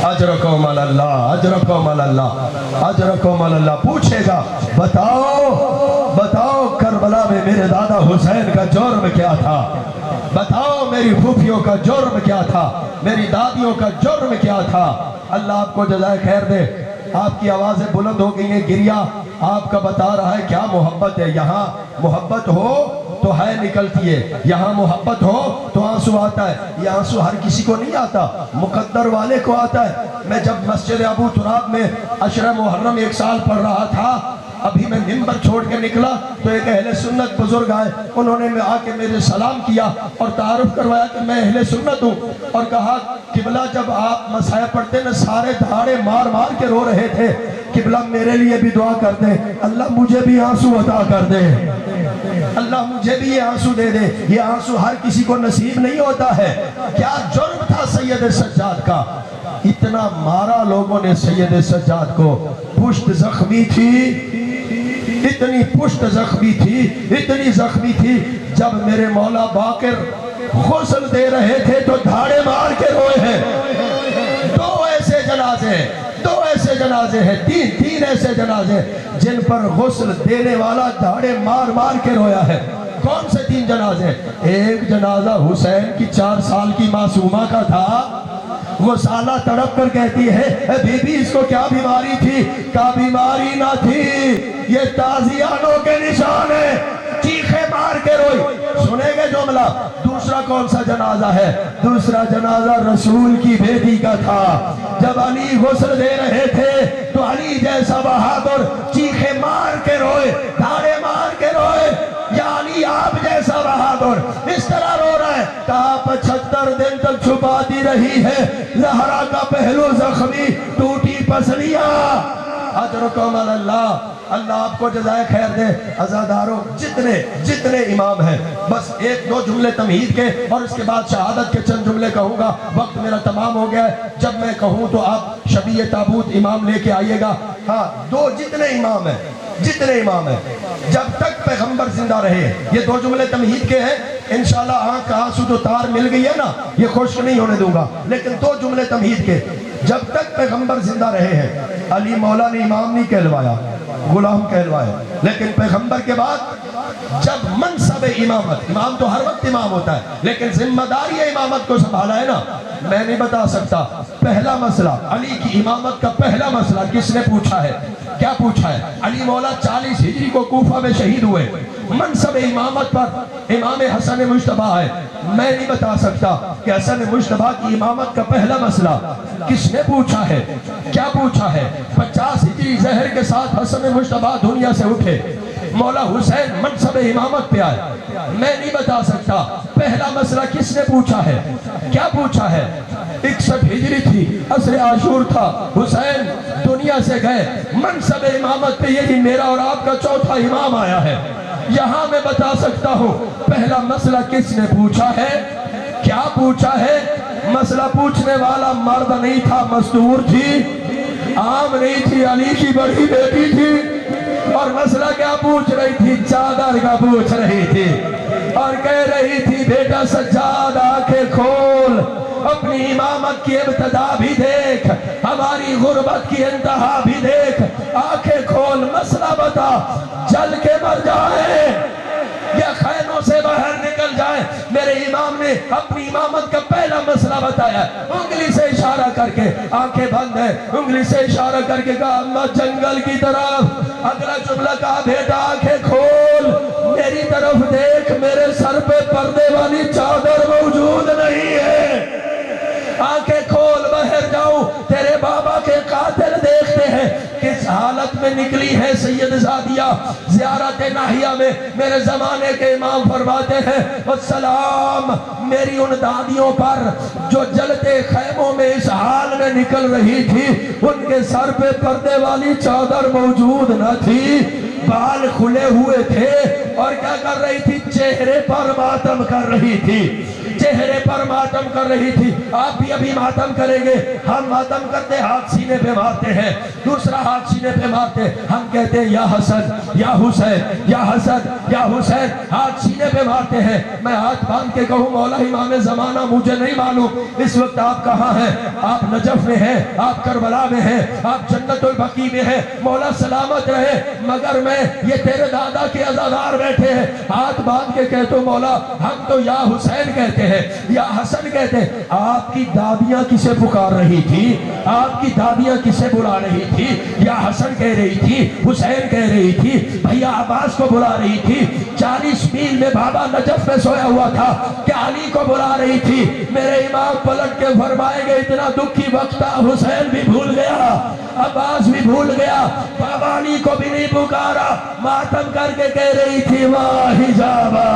اجرکم اللہ، اجرکم اللہ، اجرکم اللہ، پوچھے گا بتاؤ کربلا میں میرے دادا حسین کا جرم کیا تھا، بتاؤ میری پھوپھیوں کا جرم کیا تھا، میری دادیوں کا جرم کیا تھا۔ اللہ آپ کو جزائے خیر دے۔ آپ کی آوازیں بلند ہو گئی ہیں، گریا آپ کا بتا رہا ہے کیا محبت ہے۔ یہاں محبت ہو تو ہے نکلتی ہے، یہاں محبت ہو تو آنسو آتا ہے۔ یہ آنسو ہر کسی کو نہیں آتا، مقدر والے کو آتا ہے۔ میں جب مسجد ابو تراب میں عشرہ محرم 1 سال پڑھ رہا تھا، ابھی میں منبر چھوڑ کے نکلا تو ایک اہل سنت بزرگ آئے، انہوں نے آ کے میرے سلام کیا اور تعارف کروایا کہ میں اہل سنت ہوں، اور کہا قبلہ جب آپ مسائل پڑھتے نا سارے دھاڑے مار مار کے رو رہے تھے، قبلہ میرے لیے بھی دعا کر دے، اللہ مجھے بھی آنسو عطا کر دے، اللہ مجھے بھی یہ آنسو دے دے۔ یہ آنسو ہر کسی کو نصیب نہیں ہوتا ہے۔ کیا جرم تھا سید سجاد کا، اتنا مارا لوگوں نے سید سجاد کو، پشت زخمی تھی، اتنی پشت زخمی تھی، اتنی زخمی تھی، جب میرے مولا باقر غسل دے رہے تھے تو دھاڑے مار کے روئے ہیں۔ دو ایسے جنازے ہیں، تین ایسے جنازے جن پر غسل دینے والا دھاڑے مار مار کے رویا ہے۔ کون سے 3 جنازے؟ ایک جنازہ حسین کی 4 سال کی معصومہ کا تھا، وہ سالہ تڑپ کر کہتی ہے اے بی بی اس کو کیا بیماری تھی؟ کہا بیماری نہ تھی، یہ تازیانوں کے نشان ہے، چیخے مار کے روئی۔ سنیں گے جملہ؟ دوسرا کون سا جنازہ ہے؟ دوسرا جنازہ رسول کی بیٹی کا تھا، جب علی غسل دے رہے تھے تو علی جیسا بہادر چیخے مار کے روئے، دھاڑے مار کے روئے، یا علی آپ جیسا بہادر اس طرح رو رہا ہے۔ کہا 75 دن تک چھپاتی رہی ہے زہرا کا پہلو زخمی، ٹوٹی پسلیاں۔ اجرکم اللہ، اللہ آپ کو جزائے خیر دے۔ عزاداروں جتنے امام ہیں، بس 1-2 جملے تمہید کے اور اس کے بعد شہادت کے چند جملے کہوں گا، وقت میرا تمام ہو گیا ہے۔ جب میں کہوں تو آپ شبیہ تابوت امام لے کے آئیے گا۔ ہاں جتنے امام ہیں جب تک پیغمبر زندہ رہے، یہ 2 جملے تمہید کے ہیں، انشاءاللہ آنکھ کا آنسو جو تار مل گئی ہے نا یہ خشک نہیں ہونے دوں گا، لیکن 2 جملے تمہید کے۔ جب تک پیغمبر زندہ رہے ہیں علی مولا نے امام نہیں کہلوایا، غلام کہلوایا، لیکن پیغمبر کے بعد جب منصب امامت، امام تو ہر وقت امام ہوتا ہے لیکن ذمہ داری امامت کو سنبھالا ہے نا، میں نہیں بتا سکتا۔ پہلا مسئلہ علی کی امامت کا پہلا مسئلہ کس نے پوچھا ہے؟ کیا پوچھا ہے؟ علی مولا 40 ہجری کو کوفہ میں شہید ہوئے، منصب امامت پر امام حسن مجتبیٰ ہے۔ میں نہیں بتا سکتا کہ حسن مجتبیٰ کی امامت کا پہلا مسئلہ کس نے پوچھا ہے، کیا پوچھا ہے؟ 50 ہجری زہر کے ساتھ حسن مجتبیٰ دنیا سے اٹھے، مولا حسین منصب امامت پہ آئے۔ میں نہیں بتا سکتا پہلا مسئلہ کس نے پوچھا ہے، کیا پوچھا ہے؟ 61 ہجری تھی، عصر عاشور تھا، حسین دنیا سے گئے، منصب امامت پہ یہی میرا اور آپ کا چوتھا امام آیا ہے۔ یہاں میں بتا سکتا ہوں پہلا مسئلہ کس نے پوچھا ہے، کیا پوچھا ہے؟ مسئلہ پوچھنے والا مرد نہیں تھا، مستور تھی، عام نہیں تھی، علی کی بڑی بیٹی تھی، اور مسئلہ کیا پوچھ رہی تھی؟ چادر کا پوچھ رہی تھی، اور کہہ رہی تھی بیٹا سجاد آنکھیں کھول، اپنی امامت کی ابتدا بھی دیکھ، ہماری غربت کی انتہا بھی دیکھ، آنکھیں کھول، مسئلہ بتا، جل کے مر جائیں یا خیموں سے باہر نکل جائیں۔ میرے امام نے اپنی امامت کا پہلا مسئلہ بتایا، انگلی سے اشارہ کر کے، آنکھیں بند ہیں، انگلی سے اشارہ کر کے کہا اما جنگل کی طرف۔ اگلا جملہ کہا بیٹا آنکھیں کھول، میری طرف دیکھ، میرے سر پہ پردے والی چادر موجود نہیں ہے، آنکھیں کھول، باہر جاؤں، تیرے بابا کے قاتل دیکھتے ہیں کس حالت میں نکلی ہے سید زادیہ۔ زیارت ناہیہ میں میرے زمانے کے امام فرماتے ہیں السلام میری ان دادیوں پر جو جلتے خیموں میں اس حال میں نکل رہی تھی، ان کے سر پہ پردے والی چادر موجود نہ تھی، بال کھلے ہوئے تھے، اور کیا کر رہی تھی؟ چہرے پر ماتم کر رہی تھی، چہرے پر ماتم کر رہی تھی۔ آپ بھی ابھی ماتم کریں گے، ہم ماتم کرتے ہاتھ سینے پہ مارتے ہیں، دوسرا ہاتھ سینے پہ مارتے، ہم کہتے ہیں یا حسن یا حسین یا حسن یا حسین، ہاتھ سینے پہ مارتے ہیں۔ میں ہاتھ باندھ کے کہوں مولا امام زمانہ مجھے نہیں معلوم اس وقت آپ کہاں ہیں، آپ نجف میں ہیں، آپ کربلا میں ہیں، آپ جنت البقیع میں ہیں، مولا سلامت رہے، مگر میں یہ تیرے دادا کے عزادار بیٹھے ہیں، ہاتھ باندھ کے کہتے مولا ہم تو یا حسین کہتے ہیں، یا حسن کہتے ہیں آپ کی دادیاں کسے پکار رہی تھی، آپ کی دادیاں کسے بلا رہی تھی؟ یا حسن کہہ رہی تھی، حسین کہہ رہی تھی، بھیا عباس کو بلا رہی تھی، 40 میل میں بابا نجف میں سویا ہوا تھا، کیا علی کو بلا رہی تھی؟ میرے امام پلٹ کے فرمائے گے اتنا دکھی وقت تھا، حسین بھی بھول گیا، عباس بھی بھول گیا، بابا علی کو بھی نہیں پکارا، ماتم کر کے کہہ رہی تھی واہ حجابا،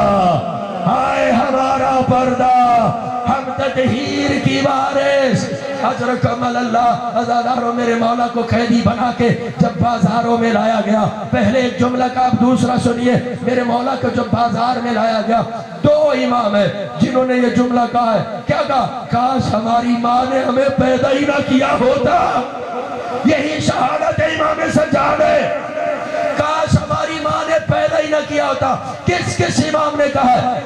ہائے ہمارا پردہ، ہم تطہیر کی وارث، اجرکم اللہ۔ عزاداروں میرے مولا کو قیدی بنا کے جب بازاروں میں لایا گیا، پہلے ایک جملہ کا اب دوسرا سنیے، میرے مولا کو جب بازار میں لایا گیا، 2 امام ہیں جنہوں نے یہ جملہ کہا ہے، کیا کہا؟ کاش ہماری ماں نے ہمیں پیدا ہی نہ کیا ہوتا۔ یہی شہادت امام سجاد ہے، کاش ہماری ماں نے پیدا ہی نہ کیا ہوتا۔ کس کس امام نے کہا ہے؟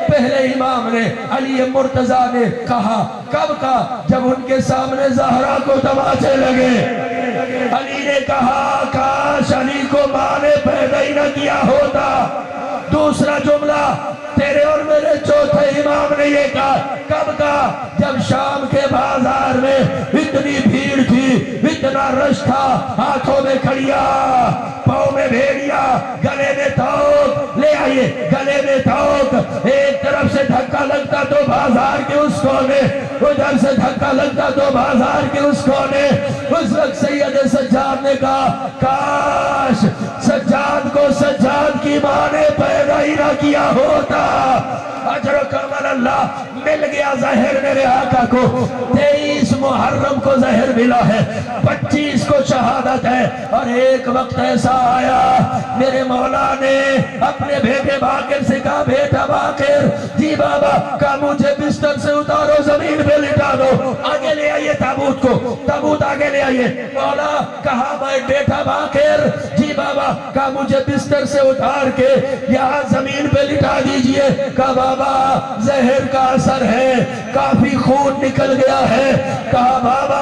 پہلے امام نے علی مرتضیٰ نے کہا، کب کہا؟ جب ان کے سامنے زہرا کو تماچے لگے، علی نے کہا کاش علی کو ماں نے پیدا ہی نہ کیا ہوتا۔ دوسرا جملہ تیرے اور میرے چوتھے امام نے یہ کہا، کب کہا؟ جب شام کے بازار میں اتنی بھیڑ تھی، اتنا رش تھا، ہاتھوں میں کھڑیا، پاؤں میں بھیڑیا، گلے میں توق، لے آئیے گلے میں توق، ایک طرف سے دھکا لگتا تو بازار کے اس کونے، ادھر سے دھکا لگتا تو بازار کے اس کونے۔ اس وقت سید سجاد نے کہا کاش سجاد کو سجاد کی ماں نے پیدا ہی نہ کیا ہوتا۔ اجر و کرم اللہ، مل گیا زہر میرے آقا کو، 23 محرم کو زہر ملا ہے، 25 کو شہادت ہے، اور ایک وقت ایسا آیا میرے مولا نے اپنے بیٹے باقر سے کہا بیٹا باقر، جی بابا، کہا مجھے بستر سے اتارو زمین پہ لٹا دو، آگے لے آئیے تابوت کو، تابوت آگے لے آئیے۔ مولا کہا میں بیٹا باقر، جی بابا، کہا مجھے بستر سے اتار کے یہاں زمین پہ لٹا دیجئے، کہا بابا زہر کا اثر ہے، کافی خون نکل گیا ہے، کہا بابا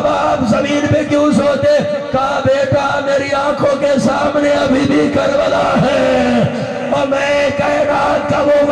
آپ زمین پہ کیوں سوتے؟ کہا بیٹا میری آنکھوں کے سامنے ابھی بھی کربلا ہے، اور میں کائنات کا وہ